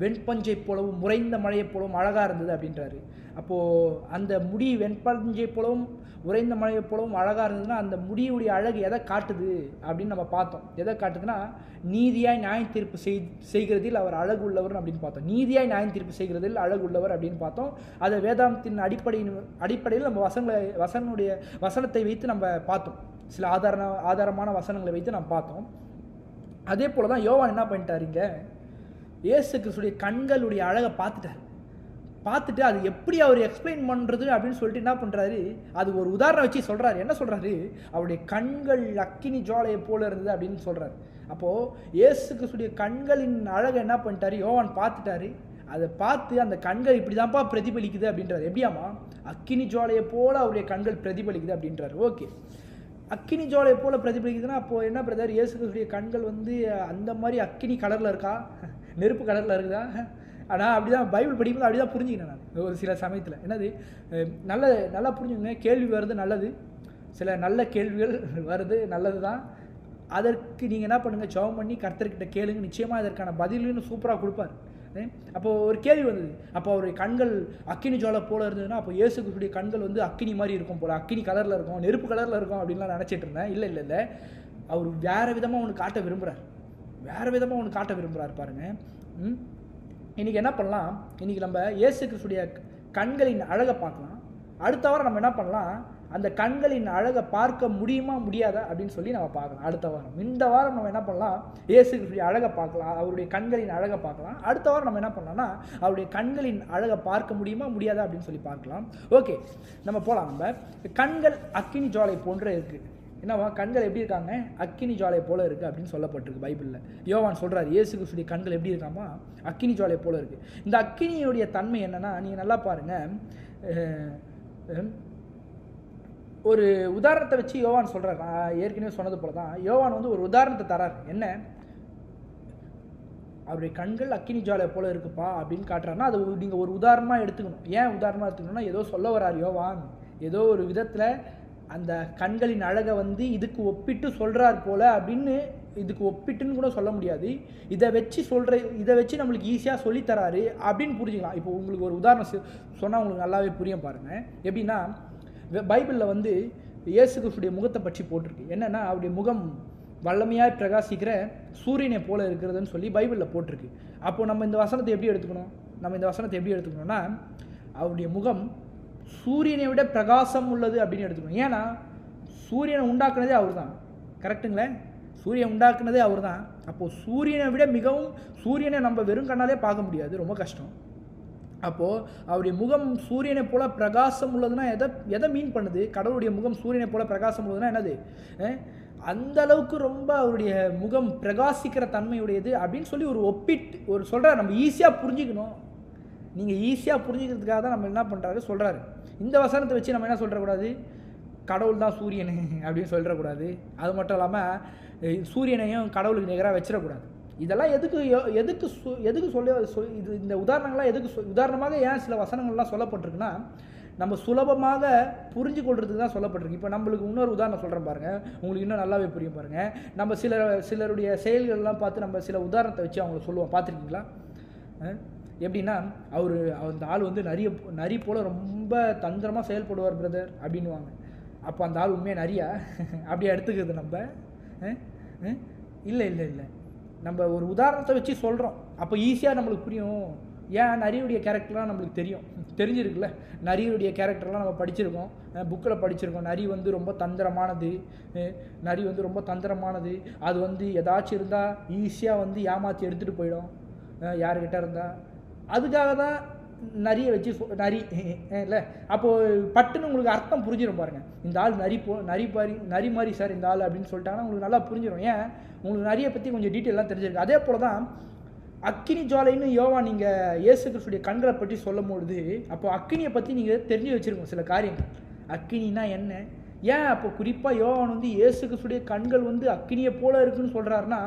வெண்பஞ்சை போலவும் முறைந்த மழையை போலவும் அழகாக இருந்தது அப்படின்றாரு. அப்போது அந்த முடி வெண்பஞ்சை போலவும் உறைந்த மழையை போலவும் அழகாக இருந்ததுன்னா அந்த முடியுடைய அழகு எதை காட்டுது அப்படின்னு நம்ம பார்த்தோம். எதை காட்டுதுன்னா, நீதியாய் நியாய தீர்ப்பு செய்கிறதில் அவர் அழகு உள்ளவர் அப்படின்னு பார்த்தோம். நீதியாய் நியாய தீர்ப்பு செய்கிறதில் அழகு உள்ளவர் அப்படின்னு பார்த்தோம். அதை வேதாந்தத்தின் அடிப்படையில் நம்ம வசனத்தை வைத்து நம்ம பார்த்தோம். சில ஆதாரமான வசனங்களை வைத்து நம்ம பார்த்தோம். அதே போல தான் யோவான் என்ன பண்ணிட்டாருங்க, இயேசு கிறிஸ்துடைய கண்களுடைய அழகை பார்த்துட்டு அது எப்படி அவர் எக்ஸ்பிளைன் பண்ணுறது அப்படின்னு சொல்லிட்டு என்ன பண்ணுறாரு, அது ஒரு உதாரணம் வச்சு சொல்கிறாரு. என்ன சொல்கிறாரு? அவருடைய கண்கள் அக்கினி ஜுவாலையை போல இருந்தது அப்படின்னு சொல்கிறாரு. அப்போது இயேசு கிறிஸ்துடைய கண்களின் அழகை என்ன பண்ணிட்டாரு, யோவான் பார்த்துட்டாரு. அதை பார்த்து அந்த கண்கள் இப்படி தான்ப்பா பிரதிபலிக்குது அப்படின்றாரு. எப்படியாமா? அக்கினி ஜுவாலையை போல் அவருடைய கண்கள் பிரதிபலிக்குது அப்படின்றாரு. ஓகே, அக்கினி ஜுவாலையை போல் பிரதிபலிக்குதுன்னா அப்போது என்ன பிரதர், இயேசு கிறிஸ்துடைய கண்கள் வந்து அந்த மாதிரி அக்கினி கலரில் இருக்கா, நெருப்பு கலரில் இருக்குதா? ஆனால் அப்படி தான் பைபிள் படிக்கும்போது அப்படி தான் புரிஞ்சுக்கினேன் நான் ஒரு சில சமயத்தில். என்னது நல்லா புரிஞ்சுங்க. கேள்வி வருது நல்லது, சில நல்ல கேள்விகள் வருது நல்லது தான். அதற்கு நீங்கள் என்ன பண்ணுங்கள், ஜெபம் பண்ணி கர்த்தர்கிட்ட கேளுங்க, நிச்சயமாக அதற்கான பதிலுன்னு சூப்பராக கொடுப்பார். அப்போது ஒரு கேள்வி வந்தது, அப்போ அவருடைய கண்கள் அக்கினி ஜுவாலை போல் இருந்ததுன்னா அப்போ இயேசு கிறிஸ்துடைய கண்கள் வந்து அக்கினி மாதிரி இருக்கும் போல், அக்கினி கலரில் இருக்கும், நெருப்பு கலரில் இருக்கும் அப்படின்லாம் நினச்சிட்டு இருந்தேன். இல்லை, அவர் வேறு விதமாக ஒன்று காட்ட விரும்புகிறார். பாருங்கள், இன்றைக்கி என்ன பண்ணலாம், இன்றைக்கி நம்ம இயேசு கிறிஸ்துடைய கண்களின் அழகை பார்க்கலாம். அடுத்த வாரம் நம்ம என்ன பண்ணலாம், அந்த கண்களின் அழகை பார்க்க முடியுமா முடியாதா அப்படின்னு சொல்லி நம்ம பார்க்கலாம் அடுத்த வாரம். இந்த வாரம் நம்ம என்ன பண்ணலாம், இயேசு கிறிஸ்துடைய அழகை பார்க்கலாம், அவருடைய கண்களின் அழகை பார்க்கலாம். அடுத்த வாரம் நம்ம என்ன பண்ணலாம்னா, அவருடைய கண்களின் அழகை பார்க்க முடியுமா முடியாதா அப்படின்னு சொல்லி பார்க்கலாம். ஓகே, நம்ம போகலாம். நம்ம கண்கள் அக்கினி ஜுவாலை போன்ற இருக்குது. என்னவா, கண்கள் எப்படி இருக்காங்க, அக்கினி ஜுவாலை போல இருக்குது அப்படின்னு சொல்லப்பட்டிருக்கு பைபிளில். யோவான் சொல்கிறார், இயேசு கிறிஸ்துடைய கண்கள் எப்படி இருக்காமா, அக்கினி ஜுவாலை போல இருக்குது. இந்த அக்கினியுடைய தன்மை என்னென்னா, நீங்கள் நல்லா பாருங்கள், ஒரு உதாரணத்தை வச்சு யோவான் சொல்கிறார். நான் ஏற்கனவே சொன்னது போல தான் யோவான் வந்து ஒரு உதாரணத்தை தரார். என்ன, அவருடைய கண்கள் அக்கினி ஜுவாலை போல இருக்குப்பா அப்படின்னு காட்டுறாருன்னா அது நீங்கள் ஒரு உதாரணமாக எடுத்துக்கணும். ஏன் உதாரணமாக எடுத்துக்கணும்னா, ஏதோ சொல்ல வரார் யோவான், ஏதோ ஒரு விதத்தில் அந்த கண்களின் அழகை வந்து இதுக்கு ஒப்பிட்டு சொல்கிறார் போல் அப்படின்னு. இதுக்கு ஒப்பிட்டுன்னு கூட சொல்ல முடியாது, இதை வச்சு நம்மளுக்கு ஈஸியாக சொல்லித்தராரு அப்படின்னு புரிஞ்சுக்கலாம். இப்போ உங்களுக்கு ஒரு உதாரணம் சொன்னால் உங்களுக்கு நல்லாவே புரியும் பாருங்கள். எப்படின்னா, பைபிளில் வந்து இயேசு கிறிஸ்துடைய முகத்தை பற்றி போட்டிருக்கு. என்னென்னா அவருடைய முகம் வல்லமையாய் பிரகாசிக்கிற சூரியனை போல இருக்கிறதுன்னு சொல்லி பைபிளில் போட்டிருக்கு. அப்போது நம்ம இந்த வசனத்தை எப்படி எடுத்துக்கணும்னா அவருடைய முகம் சூரியனை விட பிரகாசம் உள்ளது அப்படின்னு எடுத்துக்கணும். ஏன்னா சூரியனை உண்டாக்குனதே அவர் தான், கரெக்டுங்களே? சூரியனை உண்டாக்குனதே அவர் தான். அப்போது சூரியனை விட மிகவும், சூரியனை நம்ம வெறும் கண்ணாலே பார்க்க முடியாது, ரொம்ப கஷ்டம். அப்போது அவருடைய முகம் சூரியனை போல பிரகாசம் உள்ளதுன்னா எதை மீன் பண்ணுது? கடவுளுடைய முகம் சூரியனை போல பிரகாசம் உள்ளதுன்னா என்னது? அந்த அளவுக்கு ரொம்ப அவருடைய முகம் பிரகாசிக்கிற தன்மையுடையது அப்படின்னு சொல்லி ஒரு சொல்கிறார். நம்ம ஈஸியாக புரிஞ்சுக்கணும். நீங்கள் ஈஸியாக புரிஞ்சுக்கிறதுக்காக தான் நம்ம என்ன பண்ணுறாரு சொல்கிறாரு. இந்த வசனத்தை வச்சு நம்ம என்ன சொல்கிறக்கூடாது? கடவுள் தான் சூரியன் அப்படின்னு சொல்லிடக்கூடாது. அது மட்டும் இல்லாமல் சூரியனையும் கடவுளுக்கு நிகராக வச்சிடக்கூடாது. இதெல்லாம் எதுக்கு இது இந்த உதாரணங்கள்லாம் உதாரணமாக ஏன் சில வசனங்கள்லாம் சொல்லப்பட்டிருக்குன்னா நம்ம சுலபமாக புரிஞ்சு கொள்றதுக்கு தான் சொல்லப்பட்டிருக்கு. இப்போ நம்மளுக்கு இன்னொரு உதாரணம் சொல்கிறேன் பாருங்கள், உங்களுக்கு இன்னும் நல்லாவே புரியும் பாருங்கள். நம்ம சிலருடைய செயல்கள்லாம் பார்த்து நம்ம சில உதாரணத்தை வச்சு அவங்கள சொல்லுவோம். பார்த்துருக்கீங்களா? எப்படின்னா அந்த ஆள் வந்து நரி போல் ரொம்ப தந்திரமாக செயல்படுவார் பிரதர் அப்படின்வாங்க. அப்போ அந்த ஆள் உண்மையாக நரியா அப்படியே எடுத்துக்கிறது நம்ம? இல்லை, நம்ம ஒரு உதாரணத்தை வச்சு சொல்கிறோம். அப்போ ஈஸியாக நம்மளுக்கு புரியும். ஏன் நரியுடைய கேரக்டர்லாம் நம்மளுக்கு தெரிஞ்சிருக்குல்ல. நரியுடைய கேரக்டர்லாம் நம்ம படிச்சிருக்கோம், புக்கில் படிச்சிருக்கோம். நரி வந்து ரொம்ப தந்திரமானது. அது வந்து ஏதாச்சும் இருந்தால் ஈஸியாக வந்து ஏமாற்றி எடுத்துகிட்டு போயிடும் யாருக்கிட்ட இருந்தால். அதுக்காக தான் நரியை வச்சு நரி இல்லை. அப்போது பட்டுன்னு உங்களுக்கு அர்த்தம் புரிஞ்சிடும் பாருங்கள். இந்த ஆள் நரி மாதிரி சார் இந்த ஆள் அப்படின்னு சொல்லிட்டாங்கன்னா உங்களுக்கு நல்லா புரிஞ்சிடும். ஏன்? உங்களுக்கு நரியை பற்றி கொஞ்சம் டீட்டெயிலாக தெரிஞ்சிருக்கு. அதே போல் தான் அக்கினி ஜுவாலைன்னு யோவான் நீங்கள் இயேசு கிறிஸ்துடைய கண்களை பற்றி சொல்லும் பொழுது அப்போது அக்கினியை பற்றி நீங்கள் தெரிஞ்சு வச்சுருக்கோம் சில காரியங்கள். அக்கினினா என்ன? ஏன் அப்போ குறிப்பாக யோவான் வந்து இயேசு கிறிஸ்துடைய கண்கள் வந்து அக்கினியை போல இருக்குன்னு சொல்கிறாருன்னா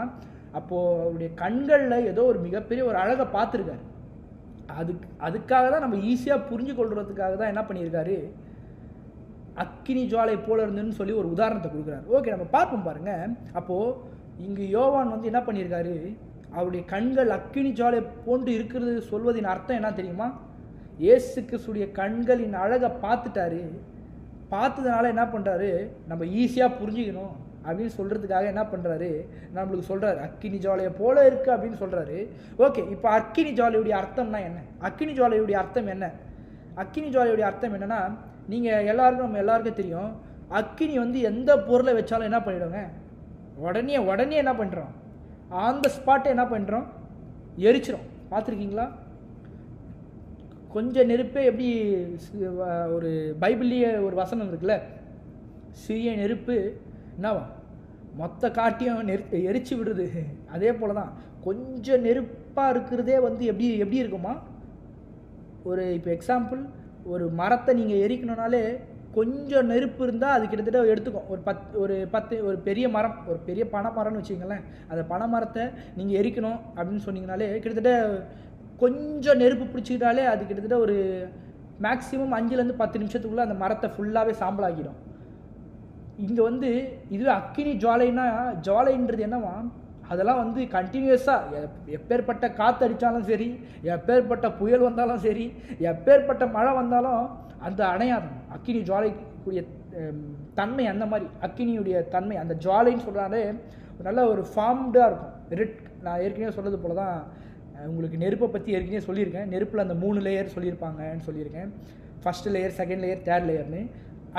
அப்போது அவருடைய கண்களில் ஏதோ ஒரு மிகப்பெரிய ஒரு அழகை பார்த்துருக்காரு. அதுக்காக தான் நம்ம ஈஸியாக புரிஞ்சு கொள்றதுக்காக தான் என்ன பண்ணியிருக்காரு, அக்கினி ஜுவாலை போல இருந்துன்னு சொல்லி ஒரு உதாரணத்தை கொடுக்குறாரு. ஓகே, நம்ம பார்ப்போம் பாருங்கள். அப்போது இங்கு யோவான் வந்து என்ன பண்ணியிருக்காரு, அவருடைய கண்கள் அக்கினி ஜுவாலை போன்று இருக்கிறது சொல்வதின் அர்த்தம் என்ன தெரியுமா? இயேசு கிறிஸ்துடைய கண்களின் அழகை பார்த்துட்டாரு. பார்த்ததுனால என்ன பண்ணுறாரு, நம்ம ஈஸியாக புரிஞ்சுக்கணும் அப்படின்னு சொல்கிறதுக்காக என்ன பண்ணுறாரு, நம்மளுக்கு சொல்கிறாரு அக்கினி ஜுவாலையை போல இருக்குது அப்படின்னு சொல்கிறாரு. ஓகே, இப்போ அக்கினி ஜுவாலையுடைய அர்த்தம்னா என்ன? அக்கினி ஜுவாலையுடைய அர்த்தம் என்னன்னா, நீங்கள் நம்ம எல்லாருக்கும் தெரியும், அக்கினி வந்து எந்த பொருளை வச்சாலும் என்ன பண்ணிவிடுங்க, உடனே என்ன பண்ணுறோம், ஆன் த ஸ்பாட்டை என்ன பண்ணுறோம், எரிச்சிரும். பார்த்துருக்கீங்களா? கொஞ்சம் நெருப்பே எப்படி ஒரு பைபிள்லேயே ஒரு வசனம் இருக்குல்ல, சிறிய நெருப்பு என்னவா மொத்த காட்டியும் எரிச்சு விடுது. அதே போல் தான் கொஞ்சம் நெருப்பாக இருக்கிறதே வந்து எப்படி இருக்குமா, இப்போ எக்ஸாம்பிள் ஒரு மரத்தை நீங்கள் எரிக்கணுன்னாலே கொஞ்சம் நெருப்பு இருந்தால் அது கிட்டத்தட்ட எடுத்துக்கும். ஒரு பெரிய மரம், ஒரு பெரிய பனை மரம்னு வச்சுக்கங்களேன். அந்த பனை மரத்தை நீங்கள் எரிக்கணும் அப்படின்னு சொன்னீங்கனாலே கிட்டத்தட்ட கொஞ்சம் நெருப்பு பிடிச்சிக்கிட்டாலே அது கிட்டத்தட்ட ஒரு மேக்ஸிமம் 5-10 நிமிஷத்துக்குள்ளே அந்த மரத்தை ஃபுல்லாகவே சாம்பலாக்கிடும். இங்கே வந்து இதுவே அக்கினி ஜுவாலைன்றது என்னவா, அதெல்லாம் வந்து கண்டினியூஸாக எப்பேற்பட்ட காற்று அடித்தாலும் சரி, எப்பேற்பட்ட புயல் வந்தாலும் சரி, எப்பேற்பட்ட மழை வந்தாலும் அந்த அணையாதம். அக்கினி ஜுவாலைக்குரிய தன்மை அந்த மாதிரி. அக்கினியுடைய தன்மை அந்த ஜுவாலைன்னு சொல்கிறாலே நல்ல ஒரு ஃபார்ம்டாக இருக்கும். நான் ஏற்கனவே சொல்கிறது போல தான் உங்களுக்கு நெருப்பை பற்றி ஏற்கனவே சொல்லியிருக்கேன். நெருப்பில் அந்த 3 லேயர் சொல்லியிருப்பாங்கன்னு சொல்லியிருக்கேன். First layer, second layer, third லேயர்னு.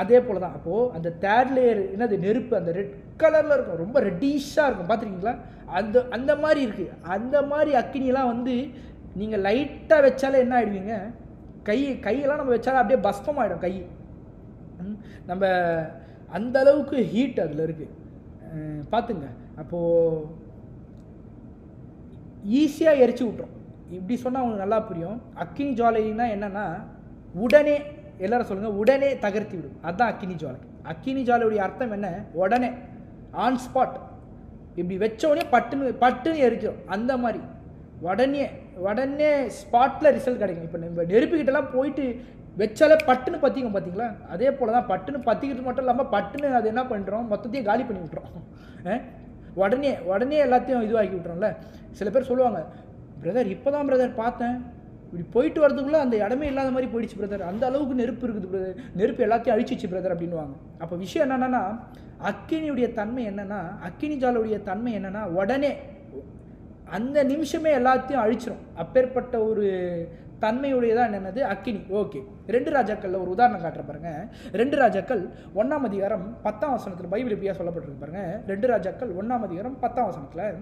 அதே போல் தான் அப்போது அந்த தேர்ட் லேயர் என்னது, நெருப்பு அந்த ரெட் கலரில் இருக்கும், ரொம்ப ரெட்டிஷாக இருக்கும். பார்த்துருக்கீங்களா? அந்த மாதிரி இருக்குது. அந்த மாதிரி அக்கினியெல்லாம் வந்து நீங்கள் லைட்டாக வச்சாலே என்ன ஆகிடுவீங்க, கையெல்லாம் நம்ம வச்சாலே அப்படியே பஸ்பம் ஆகிடும் கை. நம்ம அந்த அளவுக்கு ஹீட் அதில் இருக்குது, பார்த்துங்க. அப்போது ஈஸியாக எரிச்சு விட்ரும். இப்படி சொன்னால் அவங்களுக்கு நல்லா புரியும். அக்கினி ஜுவாலைன்னா என்னென்னா உடனே, எல்லாரும் சொல்லுங்கள், உடனே தகர்த்தி விடும். அதுதான் அக்கினி ஜுவாலை. அக்கினி ஜுவாலையுடைய அர்த்தம் என்ன, உடனே, ஆன் ஸ்பாட். இப்படி வச்சோடனே பட்டுன்னு எரிச்சிடும். அந்த மாதிரி உடனே ஸ்பாட்டில் ரிசல்ட் கிடைக்கும். இப்போ நம்ம நெருப்புக்கிட்டலாம் போயிட்டு வச்சாலே பட்டுன்னு பற்றிக்கும், பார்த்தீங்களா? அதே போல் தான் பட்டுன்னு பற்றிக்கிட்டு மட்டும் இல்லாமல் பட்டுன்னு அது என்ன பண்ணுறோம், மொத்தத்தையும் காலி பண்ணி விட்டுறோம். உடனே எல்லாத்தையும் இதுவாக்கி விட்டுறோம்ல. சில பேர் சொல்லுவாங்க, பிரதர் இப்போ தான் பிரதர் பார்த்தேன், இப்படி போயிட்டு வரதுக்குள்ளே அந்த இடமே இல்லாத மாதிரி போயிடுச்சு பிரதர், அந்த அளவுக்கு நெருப்பு இருக்குது பிரதர், நெருப்பு எல்லாத்தையும் அழிச்சிச்சு பிரதர் அப்படின்வாங்க. அப்போ விஷயம் என்னென்னா, அக்கினியுடைய தன்மை என்னென்னா, அக்கினி ஜாலுடைய தன்மை என்னென்னா, உடனே அந்த நிமிஷமே எல்லாத்தையும் அழிச்சிடும். அப்பேற்பட்ட ஒரு தன்மையுடையதான் என்னது அக்கினி. ஓகே, 2 ராஜாக்களில் ஒரு உதாரணம் காட்டுற பாருங்க. 2 ராஜாக்கள் 1ஆம் அதிகாரம் 10ஆம் வசனத்தில் பைபிள் எப்படியா சொல்லப்பட்டிருக்கு பாருங்க. 2 ராஜாக்கள் 1ஆம் அதிகாரம் 10ஆம் வசனத்தில்,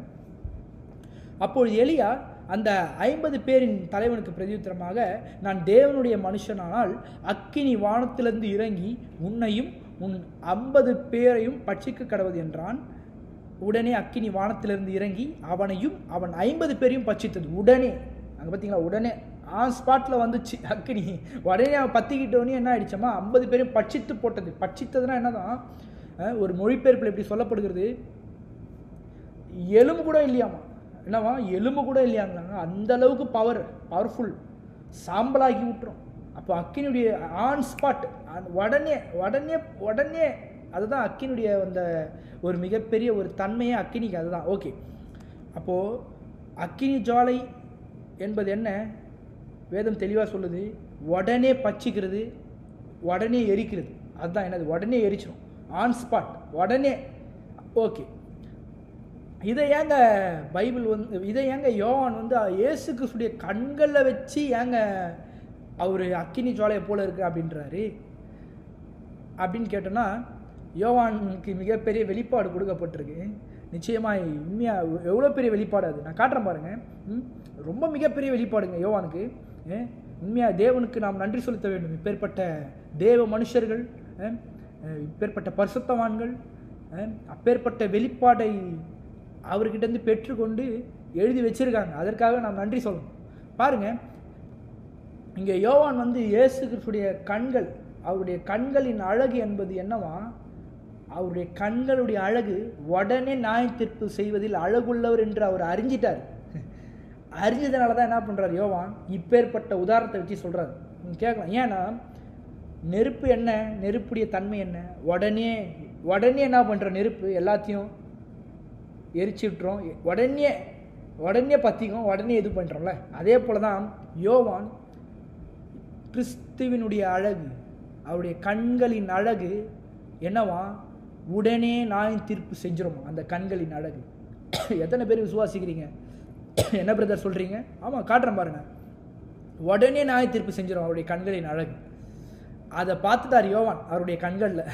அப்பொழுது எலியா அந்த 50 பேரின் தலைவனுக்கு பிரதியுத்தரமாக, நான் தேவனுடைய மனுஷனானால் அக்கினி வானத்திலிருந்து இறங்கி உன்னையும் உன் 50 பேரையும் பட்சிக்க கடவுது என்றான். உடனே அக்கினி வானத்திலிருந்து இறங்கி அவனையும் அவன் 50 பேரையும் பட்சித்தது. உடனே, அங்கே பார்த்தீங்களா, உடனே ஆன் ஸ்பாட்டில் வந்துச்சு அக்கினி. உடனே அவன் பற்றிக்கிட்டோடனே என்ன ஆயிடுச்சம்மா, 50 பேரையும் பட்சித்து போட்டது. பட்சித்ததுன்னா என்னதான், ஒரு மொழிபெயர்ப்பில் எப்படி சொல்லப்படுகிறது, எலும்பு கூட இல்லையாமா, என்னவா எலும்பு கூட இல்லையாங்களாங்க, அந்த அளவுக்கு பவர்ஃபுல், சாம்பலாக்கி விட்டுரும். அப்போ அக்கினுடைய ஆன் ஸ்பாட், உடனே உடனே உடனே, அதுதான் அக்கினுடைய அந்த ஒரு மிகப்பெரிய ஒரு தன்மையே அக்கினிக்கு அதுதான். ஓகே, அப்போது அக்கினி ஜுவாலை என்பது என்ன, வேதம் தெளிவாக சொல்லுது, உடனே பச்சிக்கிறது, உடனே எரிக்கிறது. அதுதான் என்னது, உடனே எரிச்சிடும், ஆன் ஸ்பாட், உடனே. ஓகே, இதை ஏங்க பைபிள் இதை ஏங்க யோவான் இயேசு கிறிஸ்துடைய கண்களில் வச்சு ஏங்க அவர் அக்கினி ஜுவாலையை போல இருக்கு அப்படின்றாரு அப்படின்னு கேட்டோன்னா, யோவானுக்கு மிகப்பெரிய வெளிப்பாடு கொடுக்கப்பட்டிருக்கு. நிச்சயமாக உண்மையாக எவ்வளோ பெரிய வெளிப்பாடு அது, நான் காட்டுறேன் பாருங்கள். ரொம்ப மிகப்பெரிய வெளிப்பாடுங்க யோவானுக்கு. உண்மையாக தேவனுக்கு நாம் நன்றி செலுத்த வேண்டும். இப்பேற்பட்ட தேவ மனுஷர்கள், இப்பேற்பட்ட பரிசுத்தவான்கள் அப்பேற்பட்ட வெளிப்பாடை அவர்கிட்டருந்து பெற்றுக்கொண்டு எழுதி வச்சிருக்காங்க. அதற்காக நாம் நன்றி சொல்லணும். பாருங்கள், இங்கே யோவான் இயேசு கிறிஸ்துடைய கண்கள், அவருடைய கண்களின் அழகு என்பது என்னவா, அவருடைய கண்களுடைய அழகு உடனே நியாய தீர்ப்பு செய்வதில் அழகுள்ளவர் என்று அவர் அறிஞ்சிட்டார். அறிஞ்சதுனால தான் என்ன பண்ணுறார் யோவான், இப்பேற்பட்ட உதாரணத்தை வச்சு சொல்கிறார். நீங்கள் கேட்கலாம், ஏன்னா நெருப்பு என்ன, நெருப்புடைய தன்மை என்ன, உடனே உடனே என்ன பண்ணுற, நெருப்பு எல்லாத்தையும் எரிச்சு விட்டுரும், உடனே பற்றிக்கும், உடனே இது பண்ணுறோம்ல. அதே போல் தான் யோவான் கிறிஸ்துவினுடைய அழகு, அவருடைய கண்களின் அழகு என்னவா, உடனே நியாய தீர்ப்பு செஞ்சிருமா அந்த கண்களின் அழகு. எத்தனை பேர் விசுவாசிக்கிறீங்க? என்ன பிரதர் சொல்கிறீங்க? ஆமாம், காட்டுறேன் பாருங்கள். உடனே நியாய தீர்ப்பு செஞ்சிடும் அவருடைய கண்களின் அழகு. அதை பார்த்துட்டார் யோவான் அவருடைய கண்களில்.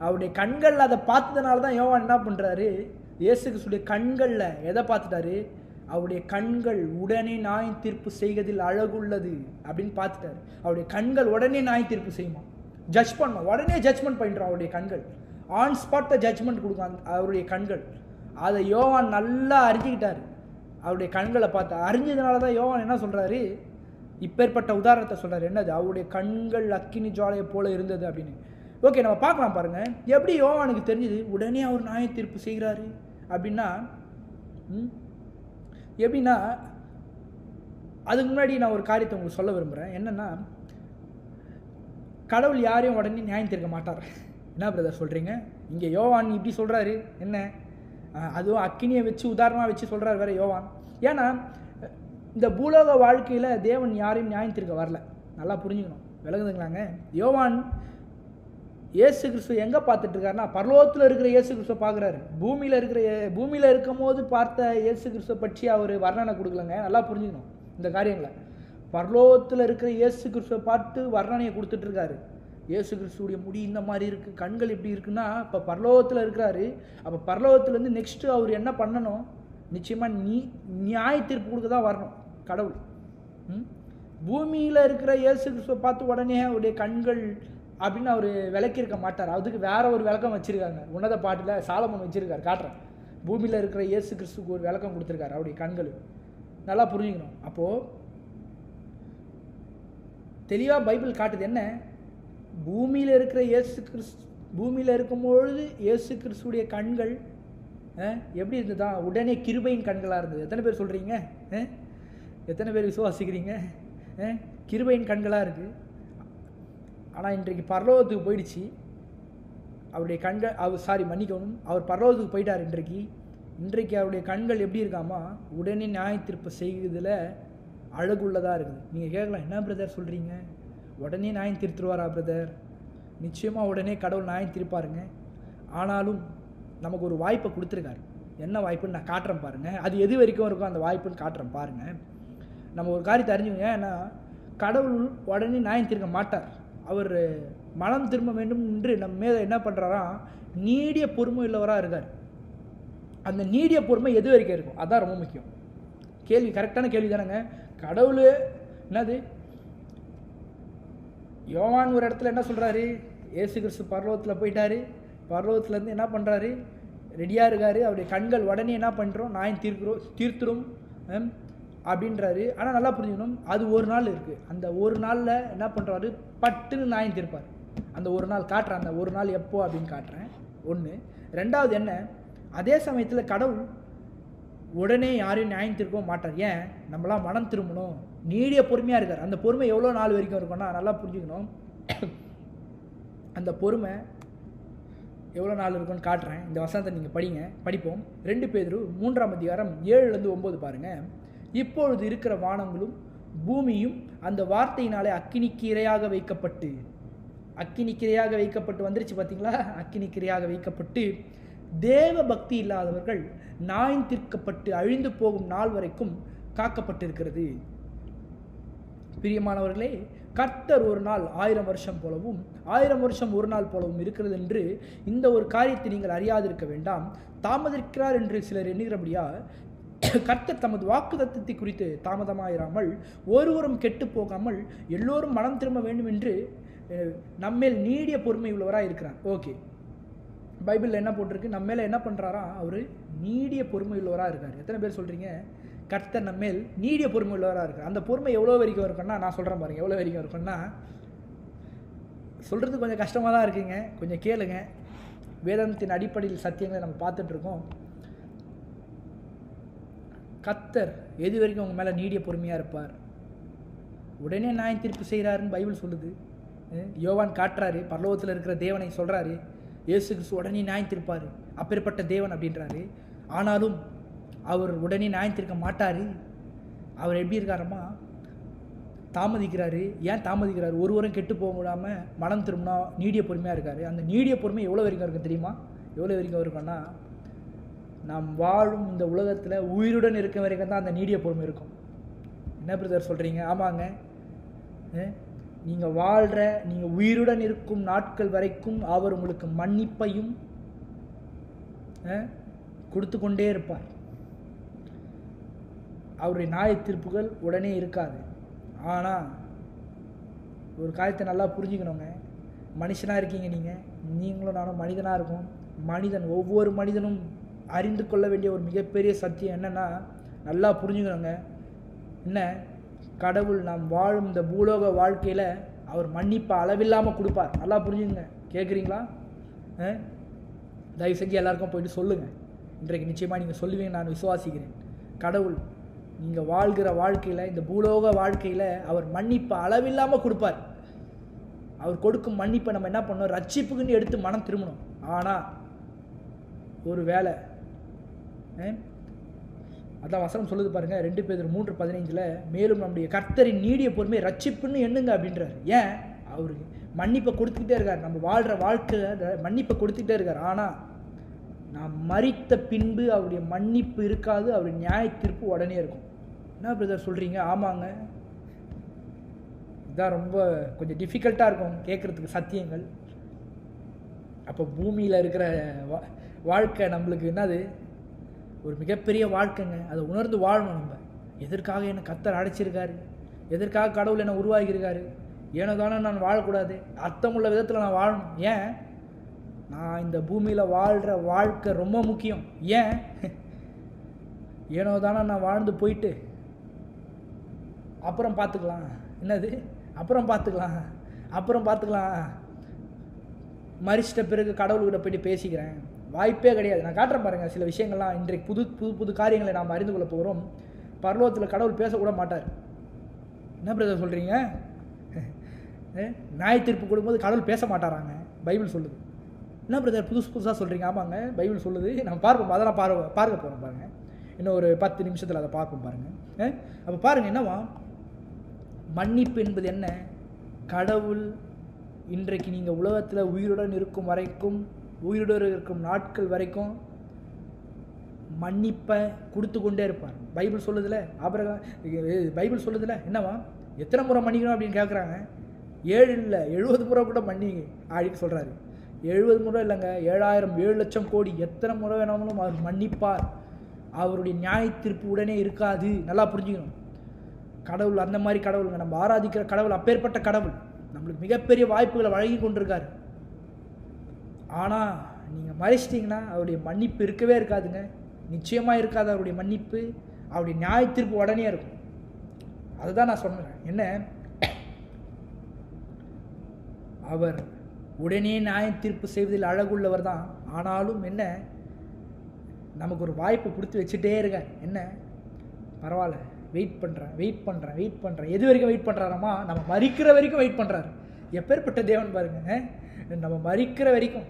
அவருடைய கண்களில் அதை பார்த்ததுனால தான் யோவான் என்ன பண்ணுறாரு, இயேசு கிறிஸ்துடைய கண்களில் எதை பார்த்துட்டாரு, அவருடைய கண்கள் உடனே நியாய தீர்ப்பு செய்வதில் அழகுள்ளது அப்படின்னு பார்த்துட்டாரு. அவருடைய கண்கள் உடனே நியாய தீர்ப்பு செய்யுமா, ஜட்ஜ் பண்ணும், உடனே ஜட்ஜ்மெண்ட் பண்ணிடுறோம். அவருடைய கண்கள் ஆன் ஸ்பாட்டை ஜட்ஜ்மெண்ட் கொடுக்கும் அவருடைய கண்கள். அதை யோவான் நல்லா அறிஞ்சிக்கிட்டார். அவருடைய கண்களை பார்த்து அறிஞ்சதுனால தான் யோவான் என்ன சொல்கிறாரு, இப்பேற்பட்ட உதாரணத்தை சொல்கிறார். என்னது, அவருடைய கண்கள் அக்கினி ஜுவாலையை போல இருந்தது அப்படின்னு. ஓகே, நம்ம பார்க்கலாம் பாருங்கள், எப்படி யோவானுக்கு தெரிஞ்சுது உடனே அவர் நியாய தீர்ப்பு செய்கிறாரு அப்படின்னா. எப்படின்னா, அதுக்கு முன்னாடி நான் ஒரு காரியத்தை உங்களுக்கு சொல்ல விரும்புகிறேன். என்னென்னா, கடவுள் யாரையும் உடனே நியாயம் தீர்க்க மாட்டார். என்ன பிரதர் சொல்கிறீங்க, இங்கே யோவான் இப்படி சொல்கிறாரு, என்ன அதுவும் அக்கினியை வச்சு உதாரணமாக வச்சு சொல்கிறார் வேறு யோவான். ஏன்னா இந்த பூலோக வாழ்க்கையில் தேவன் யாரையும் நியாயம் தீர்க்க வரல, நல்லா புரிஞ்சுக்கணும், விளங்குதுங்களாங்க. யோவான் இயேசு கிறிஸ்து எங்கே பார்த்துட்ருக்காருன்னா, பரலோகத்தில் இருக்கிற இயேசு கிறிஸ்துவை பார்க்குறாரு. பூமியில் இருக்கும் போது பார்த்த இயேசு கிறிஸ்துவை பற்றி அவர் வர்ணனை கொடுக்கலங்க, நல்லா புரிஞ்சுக்கணும் இந்த காரியங்களை. பரலோகத்தில் இருக்கிற இயேசு கிறிஸ்துவை பார்த்து வர்ணனையை கொடுத்துட்ருக்காரு. இயேசு கிறிஸ்துடைய முடி இந்த மாதிரி இருக்குது, கண்கள் எப்படி இருக்குன்னா, இப்போ பரலோகத்தில் இருக்கிறாரு. அப்போ பரலோகத்துலேருந்து நெக்ஸ்ட்டு அவர் என்ன பண்ணணும், நிச்சயமாக நியாய தீர்ப்பு கொடுக்க தான் வரணும் கடவுள். பூமியில் இருக்கிற இயேசு கிறிஸ்துவை பார்த்து உடனே அவருடைய கண்கள் அப்படின்னு அவர் விளக்கியிருக்க மாட்டார். அதுக்கு வேற ஒரு விளக்கம் வச்சுருக்காங்க. உன்னத பாட்டில் சாலமன் வச்சுருக்காரு, காட்டுறேன். பூமியில் இருக்கிற இயேசு கிறிஸ்துக்கு ஒரு விளக்கம் கொடுத்துருக்காரு அவருடைய கண்கள். நல்லா புரிஞ்சுக்கணும். அப்போது தெளிவாக பைபிள் காட்டுது என்ன, பூமியில் இருக்கிற பூமியில் இருக்கும்பொழுது இயேசு கிறிஸ்துடைய கண்கள் எப்படி இருந்ததா, உடனே கிருபையின் கண்களாக இருந்தது. எத்தனை பேர் சொல்கிறீங்க? எத்தனை பேர் விசுவாசிக்கிறீங்க? கிருபையின் கண்களாக இருக்குது. ஆனால் இன்றைக்கு பரலோகத்துக்கு போயிடுச்சு அவருடைய கண்கள். மன்னிக்கணும், அவர் பரலோகத்துக்கு போயிட்டார். இன்றைக்கு அவருடைய கண்கள் எப்படி இருக்காமா, உடனே நியாய தீர்ப்பு செய்வதில் அழகுள்ளதாக இருக்குது. நீங்கள் கேட்கலாம், என்ன பிரதர் சொல்கிறீங்க, உடனே நியாயம் தீர்த்துருவாரா பிரதர்? நிச்சயமாக உடனே கடவுள் நியாயம் தீர்ப்பாருங்க. ஆனாலும் நமக்கு ஒரு வாய்ப்பை கொடுத்துருக்காரு. என்ன வாய்ப்புன்னு நான் காட்டுறேன் பாருங்கள். அது எது வரைக்கும் இருக்கும் அந்த வாய்ப்புன்னு காட்டுறேன் பாருங்கள். நம்ம ஒரு காரியத்தை அறிஞ்சுங்க. ஏன்னா கடவுள் உடனே நியாயம் தீர்க்க மாட்டார். அவர் மனம் திரும்ப வேண்டும் என்று நம்ம மேலே என்ன பண்ணுறாரா, நீடிய பொறுமை உள்ளவராக இருக்கார். அந்த நீடிய பொறுமை எது வரைக்கும் இருக்கும், அதுதான் ரொம்ப முக்கியம். கேள்வி கரெக்டான கேள்வி தானேங்க. கடவுள் என்னது, யோவான் ஒரு இடத்துல என்ன சொல்கிறாரு, இயேசு கிறிஸ்து பரலோகத்தில் போயிட்டாரு, பரலோகத்துலேருந்து என்ன பண்ணுறாரு, ரெடியாக இருக்கார். அவருடைய கண்கள் உடனே என்ன பண்ணுறோம், நியாயம் தீர்த்துரும் அப்படின்றாரு. ஆனால் நல்லா புரிஞ்சுக்கணும், அது ஒரு நாள் இருக்குது. அந்த ஒரு நாளில் என்ன பண்ணுறாரு, பட்டுன்னு நியாயம் தீர்ப்பார். அந்த ஒரு நாள் காட்டுறேன், அந்த ஒரு நாள் எப்போ அப்படின்னு காட்டுறேன். ஒன்று. ரெண்டாவது என்ன, அதே சமயத்தில் கடவுள் உடனே யாரையும் நியாயம் தீர்க்கவும் மாட்டார். ஏன், நம்மளாம் மனம் திரும்பணும், நீடிய பொறுமையாக இருக்கார். அந்த பொறுமை எவ்வளோ நாள் வரைக்கும் இருக்கும்னா நல்லா புரிஞ்சுக்கணும். அந்த பொறுமை எவ்வளோ நாள் இருக்குன்னு காட்டுறேன். இந்த வசனத்தை நீங்கள் படிப்போம். 2 பேதுரு 3ஆம் அதிகாரம் 7-9 பாருங்கள். இப்பொழுது இருக்கிற வானங்களும் பூமியும் அந்த வார்த்தையினாலே அக்கினிக்கு இரையாக வைக்கப்பட்டு வந்துருச்சு பார்த்தீங்களா. அக்கினிக்கு இரையாக வைக்கப்பட்டு தேவ பக்தி இல்லாதவர்கள் நியாயம் தீர்க்கப்பட்டு அழிந்து போகும் நாள் வரைக்கும் காக்கப்பட்டிருக்கிறது. பிரியமானவர்களே, கர்த்தர் ஒரு நாள் 1000 வருஷம் போலவும் 1000 வருஷம் ஒரு நாள் போலவும் இருக்கிறது என்று இந்த ஒரு காரியத்தை நீங்கள் அறியாதிருக்க வேண்டாம். தாமதிக்கிறார் என்று சிலர் எண்ணுகிறபடியா கர்த்தர் தமது வாக்குத்தத்தத்தை குறித்து தாமதமாயிராமல் ஒருவரும் கெட்டு போகாமல் எல்லோரும் மனம் திரும்ப வேண்டும் என்று நம்மேல் நீடிய பொறுமை உள்ளவராக இருக்கிறார். ஓகே, பைபிளில் என்ன போட்டிருக்கு, நம்ம மேலே என்ன பண்ணுறாரா, அவர் நீடிய பொறுமை உள்ளவராக இருக்கார். எத்தனை பேர் சொல்கிறீங்க கர்த்தர் நம்மேல் நீடிய பொறுமை உள்ளவராக இருக்கார்? அந்த பொறுமை எவ்வளோ வரைக்கும் இருக்குன்னா, நான் சொல்கிறேன் பாருங்கள் எவ்வளோ வரைக்கும் இருக்குன்னா, சொல்கிறது கொஞ்சம் கஷ்டமாக தான் இருக்குங்க, கொஞ்சம் கேளுங்க. வேதத்தின் அடிப்படையில் சத்தியங்களை நம்ம பார்த்துட்ருக்கோம். கர்த்தர் எது வரைக்கும் உங்கள் மேலே நீடிய பொறுமையாக இருப்பார்? உடனே நியாயம் தீர்ப்பு செய்கிறாருன்னு பைபிள் சொல்லுது. யோவான் காட்டுறாரு, பரலோகத்தில் இருக்கிற தேவனை சொல்கிறாரு, இயேசு கிறிஸ்து உடனே நியாயம் தீர்ப்பார், அப்பேற்பட்ட தேவன் அப்படின்றாரு. ஆனாலும் அவர் உடனே நியாயம் தீர்க்க மாட்டார். அவர் எப்படி இருக்காரம்மா, தாமதிக்கிறாரு. ஏன் தாமதிக்கிறாரு? ஒருவரும் கெட்டு போக முடியாமல் மனம் திரும்பினா நீடிய பொறுமையாக இருக்கார். அந்த நீடிய பொறுமை எவ்வளோ வரைக்கும் இருக்கும் தெரியுமா? எவ்வளோ வரைக்கும் இருக்குன்னா, நாம் வாழும் இந்த உலகத்தில் உயிருடன் இருக்க வரைக்கும் தான் அந்த நீடிய பொறுமை இருக்கும். என்ன பிரதர் சொல்கிறீங்க? ஆமாங்க, நீங்கள் உயிருடன் இருக்கும் நாட்கள் வரைக்கும் அவர் உங்களுக்கு மன்னிப்பையும் கொடுத்து கொண்டே இருப்பார். அவருடைய நியாய தீர்ப்புகள் உடனே இருக்காது. ஆனால் ஒரு காரியத்தை நல்லா புரிஞ்சுக்கணுங்க. மனுஷனாக இருக்கீங்க நீங்களும் நானும் மனிதனாக இருக்கும். ஒவ்வொரு மனிதனும் அறிந்து கொள்ள வேண்டிய ஒரு மிகப்பெரிய சத்தியம் என்னென்னா, நல்லா புரிஞ்சுக்கணுங்க. என்ன, கடவுள் நாம் வாழும் இந்த பூலோக வாழ்க்கையில் அவர் மன்னிப்பை அளவில்லாமல் கொடுப்பார். நல்லா புரிஞ்சுங்க. கேட்குறீங்களா? தயவு செஞ்சு எல்லாருக்கும் போயிட்டு சொல்லுங்கள். இன்றைக்கு நிச்சயமாக நீங்கள் சொல்லுவீங்க, நான் விசுவாசிக்கிறேன். கடவுள் நீங்கள் வாழ்கிற வாழ்க்கையில், இந்த பூலோக வாழ்க்கையில் அவர் மன்னிப்பை அளவில்லாமல் கொடுப்பார். அவர் கொடுக்கும் மன்னிப்பை நம்ம என்ன பண்ணணும், ரட்சிப்புக்குன்னு எடுத்து மனம் திரும்பணும். ஆனால் ஒரு வேளை அதான் வசனம் சொல்லுது பாருங்கள், 2 பேதுரு 3:15 மேலும் நம்முடைய கர்த்தரின் நீடிய பொறுமை ரட்சிப்புன்னு எண்ணுங்க அப்படின்றார். ஏன், அவருக்கு மன்னிப்பை கொடுத்துக்கிட்டே இருக்கார். நம்ம வாழ்கிற வாழ்க்கையில் மன்னிப்பை கொடுத்துக்கிட்டே இருக்கார். ஆனால் நாம் மரித்த பின்பு அவருடைய மன்னிப்பு இருக்காது, அவருடைய நியாய தீர்ப்பு உடனே இருக்கும். என்ன பிரதர் சொல்கிறீங்க? ஆமாங்க, இதுதான் ரொம்ப கொஞ்சம் டிஃபிகல்ட்டாக இருக்கும் கேட்குறதுக்கு சத்தியங்கள். அப்போ பூமியில் இருக்கிற வாழ்க்கை நம்மளுக்கு என்னது, ஒரு மிகப்பெரிய வாழ்க்கைங்க. அதை உணர்ந்து வாழணும். நம்ம எதற்காக என்னை கர்த்தர் அடைச்சிருக்காரு, எதற்காக கடவுள் என்னை உருவாகியிருக்காரு, ஏனோ தானே நான் வாழக்கூடாது, அர்த்தமுள்ள விதத்தில் நான் வாழணும். ஏன், நான் இந்த பூமியில் வாழ்கிற வாழ்க்கை ரொம்ப முக்கியம். ஏன், ஏனோ தானே நான் வாழ்ந்து போயிட்டு அப்புறம் பார்த்துக்கலாம். என்னது, அப்புறம் பார்த்துக்கலாம் மரிச்சிட்ட பிறகு கடவுள்கிட்ட போய்ட்டு பேசிக்கிறேன், வாய்ப்பே கிடையாது. நான் காட்டுறேன் பாருங்கள் சில விஷயங்கள்லாம். இன்றைக்கு புது காரியங்களை நாம் அறிந்து கொள்ள போகிறோம். பரலோகத்தில் கடவுள் பேசக்கூட மாட்டார். என்ன பிரதர் சொல்கிறீங்க? நியாய தீர்ப்பு கொடுக்கும்போது கடவுள் பேச மாட்டாராங்க, பைபிள் சொல்லுது. என்ன பிரதர் புதுசாக சொல்கிறீங்க? ஆமாங்க, பைபிள் சொல்லுது. நம்ம பார்ப்போம், அதெல்லாம் பார்க்க போகிறோம் பாருங்கள். இன்னும் ஒரு 10 நிமிஷத்தில் அதை பார்ப்போம் பாருங்கள். அப்போ பாருங்கள், என்னவா மன்னிப்பு என்பது என்ன? கடவுள் இன்றைக்கு நீங்கள் உலகத்தில் உயிருடன் இருக்கும் வரைக்கும், உயிருடன் இருக்கும் நாட்கள் வரைக்கும் மன்னிப்பை கொடுத்து கொண்டே இருப்பார். பைபிள் சொல்லுதில்ல, பைபிள் சொல்லுதில்ல என்னவா, எத்தனை முறை மன்னிக்கணும் அப்படின்னு கேட்குறாங்க. 7 இல்லை 70 முறை கூட மன்னிங்க அப்படின்னு சொல்கிறாரு. 70 முறை இல்லைங்க, 7000 7 லட்சம் கோடி எத்தனை முறை வேணாமலும் அவர் மன்னிப்பார். அவருடைய நியாய தீர்ப்பு உடனே இருக்காது. நல்லா புரிஞ்சுக்கணும். கடவுள் அந்த மாதிரி கடவுளுங்க. நம்ம ஆராதிக்கிற கடவுள் அப்பேற்பட்ட கடவுள். நம்மளுக்கு மிகப்பெரிய வாய்ப்புகளை வழங்கி கொண்டிருக்காரு. ஆனால் நீங்கள் மறைச்சிட்டிங்கன்னா அவருடைய மன்னிப்பு இருக்கவே இருக்காதுங்க. நிச்சயமாக இருக்காது அவருடைய மன்னிப்பு. அவருடைய நியாய தீர்ப்பு உடனே இருக்கும். அதுதான் நான் சொன்னேன். என்ன, அவர் உடனே நியாய தீர்ப்பு செய்வதில் அழகுள்ளவர் தான். ஆனாலும் என்ன, நமக்கு ஒரு வாய்ப்பு கொடுத்து வச்சுட்டே இருக்க. என்ன, பரவாயில்ல, வெயிட் பண்ணுறேன். எது வரைக்கும் வெயிட் பண்ணுறாராமா? நம்ம மறிக்கிற வரைக்கும் வெயிட் பண்ணுறாரு. எப்பேற்பட்ட தேவன் பாருங்க. நம்ம மறிக்கிற வரைக்கும்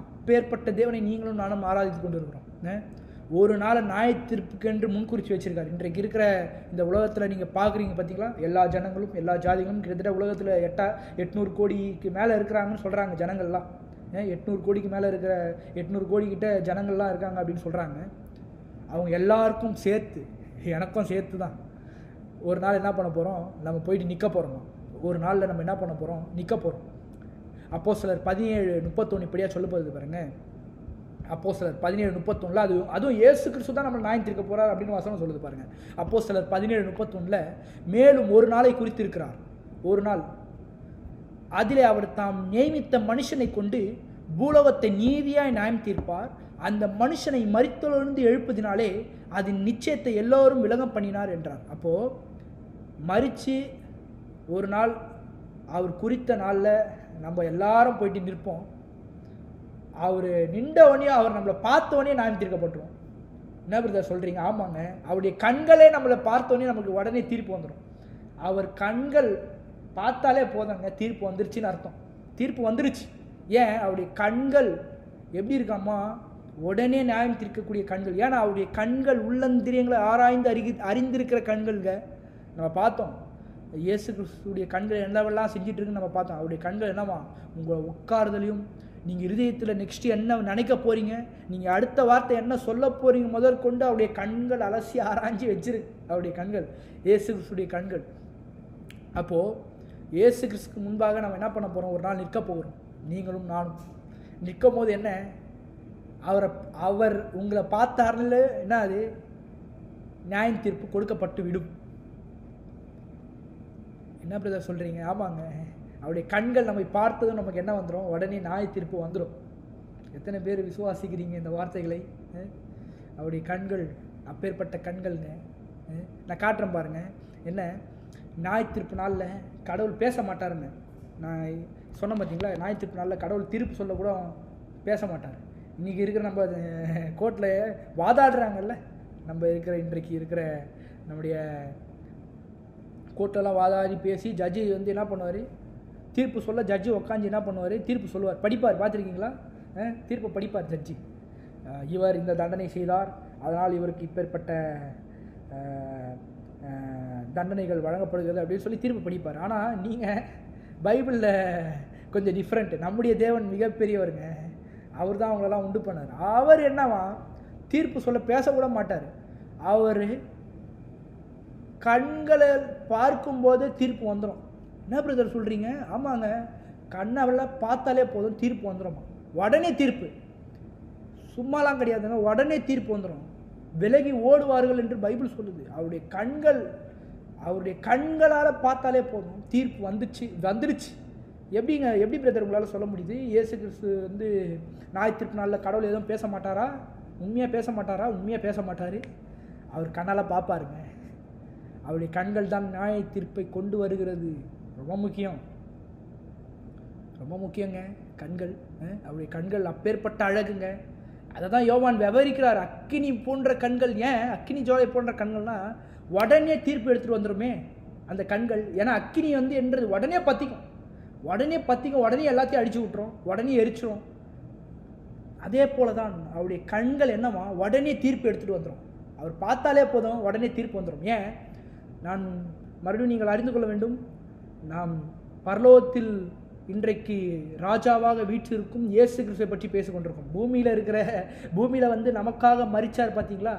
அப்பேற்பட்ட தேவனை நீங்களும் நானும் ஆராதித்து கொண்டு இருக்கிறோம். ஒரு நாளை நியாய தீர்ப்புக்கென்று முன்குறித்து வச்சிருக்காரு. இன்றைக்கு இருக்கிற இந்த உலகத்தில் நீங்கள் பார்க்குறீங்க பார்த்தீங்களா, எல்லா ஜனங்களும் எல்லா ஜாதிகளும் கிட்டத்தட்ட உலகத்தில் 800 கோடிக்கு மேலே இருக்கிறாங்கன்னு சொல்கிறாங்க ஜனங்கள்லாம். 800 கோடிக்கு மேலே இருக்கிற 800 கோடிக்கிட்ட ஜனங்கள்லாம் இருக்காங்க அப்படின்னு சொல்கிறாங்க. அவங்க எல்லாருக்கும் சேர்த்து, எனக்கும் சேர்த்து தான் ஒரு நாள் என்ன பண்ண போகிறோம், நம்ம போயிட்டு நிற்க போகிறோம். ஒரு நாளில் நம்ம என்ன பண்ண போகிறோம், நிற்க போகிறோம். அப்போஸ்தலர் 17:31 இப்படியா சொல்ல போகுது பாருங்க. அப்போஸ்தலர் 17:31 அதுவும் இயேசு கிறிஸ்து தான் நம்ம நியாயம் தீர்க்க போகிறார் அப்படின்னு வசனம் சொல்லுது பாருங்க. அப்போஸ்தலர் 17:31 மேலும் ஒரு நாளை குறித்திருக்கிறார். ஒரு நாள் அதிலே அவர் தாம் நியமித்த மனுஷனை கொண்டு பூலோகத்தை நீதியாய் நியாயம் தீர்ப்பார். அந்த மனுஷனை மரித்தோரிலிருந்து எழுப்பதினாலே அதன் நிச்சயத்தை எல்லோரும் விளங்க பண்ணினார் என்றார். அப்போது மரித்து ஒரு நாள் அவர் குறித்த நாளில் நம்ம எல்லாரும் போயிட்டு நிற்போம். அவர் நின்றவனே, அவர் நம்மளை பார்த்தவனே நியாயம் தீர்க்கப்பட்டுரும். என்ன பிரதர் சொல்கிறீங்க? ஆமாங்க, அவருடைய கண்களே நம்மளை பார்த்தோன்னே நமக்கு உடனே தீர்ப்பு வந்துடும். அவர் கண்கள் பார்த்தாலே போதாங்க, தீர்ப்பு வந்துருச்சுன்னு அர்த்தம். தீர்ப்பு வந்துருச்சு. ஏன்? அவருடைய கண்கள் எப்படி இருக்காமா, உடனே நியாயம் தீர்க்கக்கூடிய கண்கள். ஏன்னா அவருடைய கண்கள் உள்ளந்திரியங்களை ஆராய்ந்து அறிந்திருக்கிற கண்கள்ங்க. நம்ம பார்த்தோம் இயேசு கிறிஸ்துடைய கண்கள் என்னவெல்லாம் செஞ்சுட்டு இருக்குன்னு நம்ம பார்த்தோம். அவருடைய கண்கள் என்னவா, உங்கள் உட்கார்தலையும் நீங்கள் இருதயத்தில் நெக்ஸ்ட் என்ன நினைக்க போகிறீங்க, நீங்கள் அடுத்த வார்த்தை என்ன சொல்ல போகிறீங்க முதற்கொண்டு அவருடைய கண்கள் அலசி ஆராய்ச்சி வச்சிருக்கு. அவருடைய கண்கள், இயேசு கிறிஸ்துடைய கண்கள். அப்போது இயேசு கிறிஸ்துக்கு முன்பாக நம்ம என்ன பண்ண போகிறோம், ஒரு நாள் நிற்க போகிறோம். நீங்களும் நானும் நிற்கும் போது என்ன, அவர் உங்களை பார்த்தாருல என்ன, அது நியாய தீர்ப்பு கொடுக்கப்பட்டு விடும். என்ன பிரதர் சொல்கிறீங்க? ஆமாங்க, அவருடைய கண்கள் நம்மை பார்த்ததும் நமக்கு என்ன வந்துடும், உடனே நியாய தீர்ப்பு வந்துடும். எத்தனை பேர் விசுவாசிக்கிறீங்க இந்த வார்த்தைகளை? அவருடைய கண்கள் அப்பேற்பட்ட கண்கள்ங்க. நான் காட்டுறேன் பாருங்கள். என்ன, நியாய தீர்ப்பு நாளில் கடவுள் பேச மாட்டாருங்க. நான் சொன்ன பார்த்தீங்களா, நியாய தீர்ப்பு நாளில் கடவுள் தீர்ப்பு சொல்ல கூட பேச மாட்டார். இன்றைக்கி இருக்கிற நம்ம கோர்ட்டில் வாதாடுறாங்கல்ல, நம்ம இருக்கிற இன்றைக்கு இருக்கிற நம்முடைய கோர்ட்டெல்லாம் வாதாடி பேசி ஜட்ஜி என்ன பண்ணுவார், தீர்ப்பு சொல்ல ஜட்ஜி உட்காந்து என்ன பண்ணுவார், தீர்ப்பு சொல்லுவார், படிப்பார். பார்த்துருக்கீங்களா? தீர்ப்பு படிப்பார் ஜட்ஜி. இவர் இந்த தண்டனை செய்தார், அதனால் இவருக்கு இப்பேற்பட்ட தண்டனைகள் வழங்கப்படுகிறது அப்படின்னு சொல்லி தீர்ப்பு படிப்பார். ஆனால் நீங்கள் பைபிளில் கொஞ்சம் டிஃப்ரெண்ட்டு. நம்முடைய தேவன் மிகப்பெரியவருங்க. அவர் தான் அவங்களெல்லாம் உண்டு பண்ணார். அவர் என்னவா, தீர்ப்பு சொல்ல பேசக்கூட மாட்டார். அவர் கண்களை பார்க்கும்போது தீர்ப்பு வந்துடும். என்ன பிரதர் சொல்கிறீங்க? ஆமாங்க, கண்ணவெல்லாம் பார்த்தாலே போதும் தீர்ப்பு வந்துடுமா. உடனே தீர்ப்பு, சும்மாலாம் கிடையாதுங்க, உடனே தீர்ப்பு வந்துடும். விலகி ஓடுவார்கள் என்று பைபிள் சொல்லுது. அவருடைய கண்களால் பார்த்தாலே போதும் தீர்ப்பு வந்துருச்சு. எப்படி பிரதர் உங்களால் சொல்ல முடியுது? இயேசு கிறிஸ்து நியாய தீர்ப்பு நாளில் கடவுள் எதுவும் பேச மாட்டாரா? உண்மையாக பேச மாட்டாரா? உண்மையாக பேச மாட்டார். அவர் கண்ணால் பார்ப்பாருங்க. அவருடைய கண்கள் தான் நியாய தீர்ப்பை கொண்டு வருகிறது. ரொம்ப முக்கியங்க கண்கள். அவருடைய கண்கள் அப்பேற்பட்ட அழகுங்க. அதை தான் யோவான் விவரிக்கிறார். அக்கினி போன்ற கண்கள். ஏன் அக்கினி ஜோலை போன்ற கண்கள்னா உடனே தீர்ப்பு எடுத்துகிட்டு வந்துடுமே அந்த கண்கள். ஏன்னா அக்கினி என்றது உடனே பற்றிக்கும், உடனே எல்லாத்தையும் அடித்து விட்டுரும், உடனே எரிச்சிரும். அதே போல தான் அவருடைய கண்கள் என்னவா, உடனே தீர்ப்பு எடுத்துகிட்டு வந்துடும். அவர் பார்த்தாலே போதும் உடனே தீர்ப்பு வந்துடும். ஏன், நான் மறுபடியும் நீங்கள் அறிந்து கொள்ள வேண்டும், நாம் பரலோகத்தில் இன்றைக்கு ராஜாவாக வீற்றிருக்கும் இயேசு கிறிஸ்துவை பற்றி பேசிக் கொண்டிருக்கோம். பூமியில் வந்து நமக்காக மரிச்சார் பார்த்தீங்களா,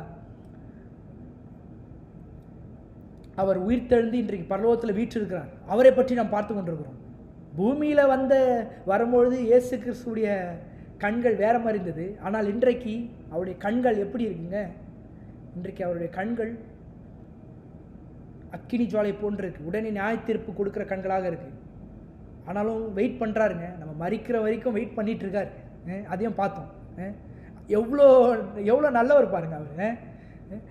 அவர் உயிர்த்தெழுந்து இன்றைக்கு பரலோகத்தில் வீற்றிருக்கிறார். அவரை பற்றி நாம் பார்த்து கொண்டிருக்கிறோம். பூமியில் வரும்பொழுது இயேசு கிறிஸ்துடைய கண்கள் வேற மாதிரி இருந்தது. ஆனால் இன்றைக்கு அவருடைய கண்கள் எப்படி இருக்குங்க? இன்றைக்கு அவருடைய கண்கள் அக்கினி ஜுவாலை போன்று இருக்கு. உடனே நியாய தீர்ப்பு கொடுக்குற கண்களாக இருக்கு. ஆனாலும் வெயிட் பண்ணுறாருங்க. நம்ம மரிக்கிற வரைக்கும் வெயிட் பண்ணிட்டு இருக்காரு. அதையும் பார்த்தோம். எவ்வளோ நல்லவர் பாருங்க அவர்.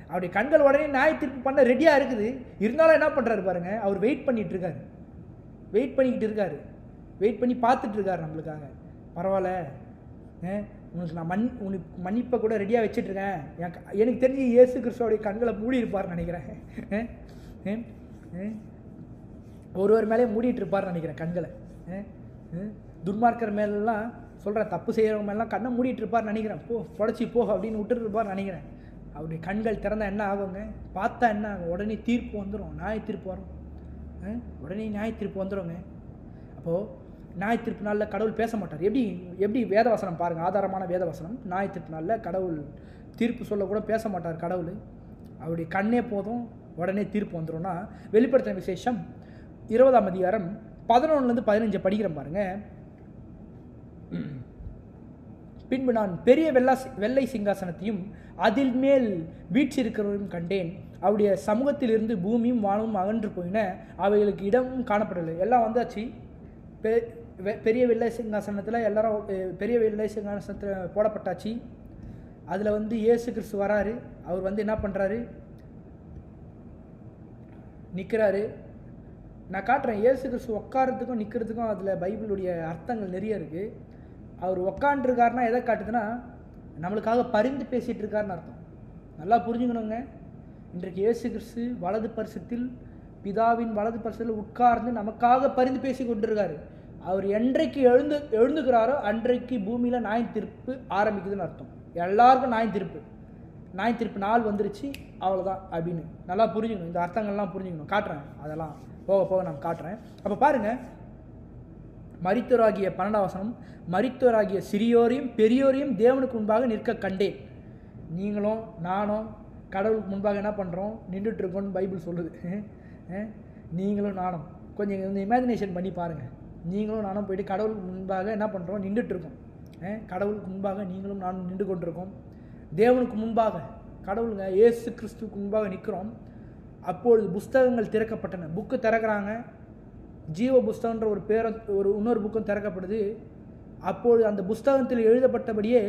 அவருடைய கண்கள் உடனே நியாய தீர்ப்பு பண்ண ரெடியாக இருக்குது. இருந்தாலும் என்ன பண்ணுறாரு பாருங்க, அவர் வெயிட் பண்ணிட்டு இருக்காரு. வெயிட் பண்ணிக்கிட்டு இருக்காரு. வெயிட் பண்ணி பார்த்துட்டு இருக்காரு நம்மளுக்காக. பரவாயில்ல, உனக்கு நான் உனக்கு மன்னிப்பை கூட ரெடியாக வச்சுட்ருக்கேன். எனக்கு தெரிஞ்சு இயேசு கிறிஸ்துவோடைய கண்களை மூடி இருப்பார்னு நினைக்கிறேன். ஒருவர் மேலே மூடிட்டு இருப்பார்னு நினைக்கிறேன் கண்களை. துன்மார்க்கர் மேலாம் சொல்கிறேன், தப்பு செய்கிறவங்க மேலாம் கண்ணை மூடிட்டு இருப்பார்னு நினைக்கிறேன். புடச்சி போ அப்படின்னு விட்டுட்டு இருப்பார்னு நினைக்கிறேன். அவருடைய கண்கள் திறந்தால் என்ன ஆகுங்க? பார்த்தா என்ன ஆகும்? உடனே தீர்ப்பு வந்துடும். நியாய தீர்ப்பு வரும். உடனே நியாய தீர்ப்பு வந்துடுங்க. அப்போது நியாய தீர்ப்பு நாளில் கடவுள் பேச மாட்டார். எப்படி வேதவசனம் பாருங்கள், ஆதாரமான வேதவசனம். நியாய தீர்ப்பு நாளில் கடவுள் தீர்ப்பு சொல்லக்கூட பேச மாட்டார் கடவுள். அவருடைய கண்ணே போதும், உடனே தீர்ப்பு வந்துடும்னா, வெளிப்படுத்தின விசேஷம் 20ஆம் அதிகாரம் 11-15 படிக்கிறேன் பாருங்கள். பின்பு நான் பெரிய வெள்ளை சிங்காசனத்தையும் அதில் மேல் வீற்றிருக்கிறவரையும் கண்டேன். அவருடைய சமூகத்திலிருந்து பூமியும் வானமும் அகன்று போயின, அவைகளுக்கு இடமும் காணப்படவில்லை. எல்லாம் வந்தாச்சு. பெரிய வெள்ளை சிங்காசனத்தில் எல்லாரும் பெரிய வெள்ளை சிங்காசனத்தில் போடப்பட்டாச்சு. அதில் இயேசு கிறிஸ்து வராரு. அவர் என்ன பண்ணுறாரு? நிற்கிறாரு. நான் காட்டுறேன். இயேசு கிறிஸ்து உட்காரத்துக்கும் நிற்கிறதுக்கும் அதில் பைபிளுடைய அர்த்தங்கள் நிறைய இருக்குது. அவர் உட்காண்டிருக்காருன்னா எதை காட்டுதுன்னா, நம்மளுக்காக பரிந்து பேசிகிட்டு இருக்காருன்னு அர்த்தம். நல்லா புரிஞ்சுக்கணுங்க. இன்றைக்கு இயேசு கிறிஸ்து வலது பரிசத்தில், பிதாவின் வலது பரிசத்தில் உட்கார்ந்து நமக்காக பரிந்து பேசி கொண்டிருக்காரு. அவர் என்றைக்கு எழுந்துக்கிறாரோ அன்றைக்கு பூமியில் நியாய தீர்ப்பு ஆரம்பிக்குதுன்னு அர்த்தம். எல்லாருக்கும் நியாய தீர்ப்பு நாள் வந்துருச்சு, அவ்வளோதான் அப்படின்னு நல்லா புரிஞ்சுக்கணும். இந்த அர்த்தங்கள்லாம் புரிஞ்சுக்கணும். காட்டுறேன், அதெல்லாம் போக போக நான் காட்டுறேன். அப்போ பாருங்கள், மரித்தோராகிய 12ஆம் வசனம், மரித்தோராகிய சிறியோரையும் பெரியோரையும் தேவனுக்கு முன்பாக நிற்க கண்டேன். நீங்களும் நானும் கடவுளுக்கு முன்பாக என்ன பண்ணுறோம்? நின்றுட்டுருக்கோன்னு பைபிள் சொல்லுது. நீங்களும் நானும் கொஞ்சம் இமேஜினேஷன் பண்ணி பாருங்கள். நீங்களும் நானும் போயிட்டு கடவுளுக்கு முன்பாக என்ன பண்ணுறோம்? நின்றுட்டுருக்கோம். கடவுளுக்கு முன்பாக நீங்களும் நானும் நின்று கொண்டிருக்கோம். தேவனுக்கு முன்பாக, கடவுளுங்க இயேசு கிறிஸ்துவுக்கு முன்பாக நிற்கிறோம். அப்பொழுது புஸ்தகங்கள் திறக்கப்பட்டன. புக்கு திறக்கிறாங்க. ஜீவ புஸ்தகன்ற ஒரு இன்னொரு புக்கும் திறக்கப்படுது. அப்பொழுது அந்த புஸ்தகத்தில் எழுதப்பட்டபடியே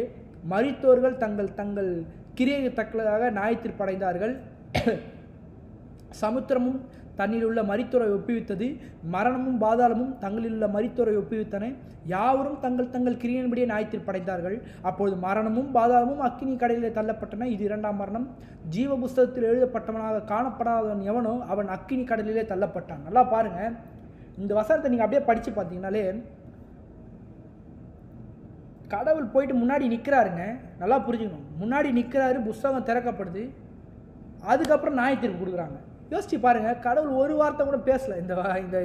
மரித்தோர்கள் தங்கள் கிரியைக்கு தக்கதாக நியாயத்தீர்ப்பு அடைந்தார்கள். சமுத்திரமும் தன்னில் உள்ள மரித்தோரை ஒப்புவித்தது, மரணமும் பாதாளமும் தங்களில் உள்ள மரித்தோரை ஒப்புவித்தன. யாவரும் தங்கள் கிரியையின்படியே நியாயத்தீர்ப்பு அடைந்தார்கள். அப்பொழுது மரணமும் பாதாளமும் அக்கினி கடலிலே தள்ளப்பட்டன. இது 2ஆம் மரணம். ஜீவ புஸ்தகத்தில் எழுதப்பட்டவனாக காணப்படாதவன் எவனோ அவன் அக்கினி கடலிலே தள்ளப்பட்டான். நல்லா பாருங்க, இந்த வசனத்தை நீங்கள் அப்படியே படித்து பார்த்தீங்கன்னாலே, கடவுள் போயிட்டு முன்னாடி நிற்கிறாருங்க. நல்லா புரிஞ்சுக்கணும். முன்னாடி நிற்கிறாரு, புஸ்தகம் திறக்கப்படுது, அதுக்கப்புறம் நியாய தீர்ப்பு கொடுக்குறாங்க. யோசிச்சு பாருங்கள், கடவுள் ஒரு வார்த்தை கூட பேசலை. இந்த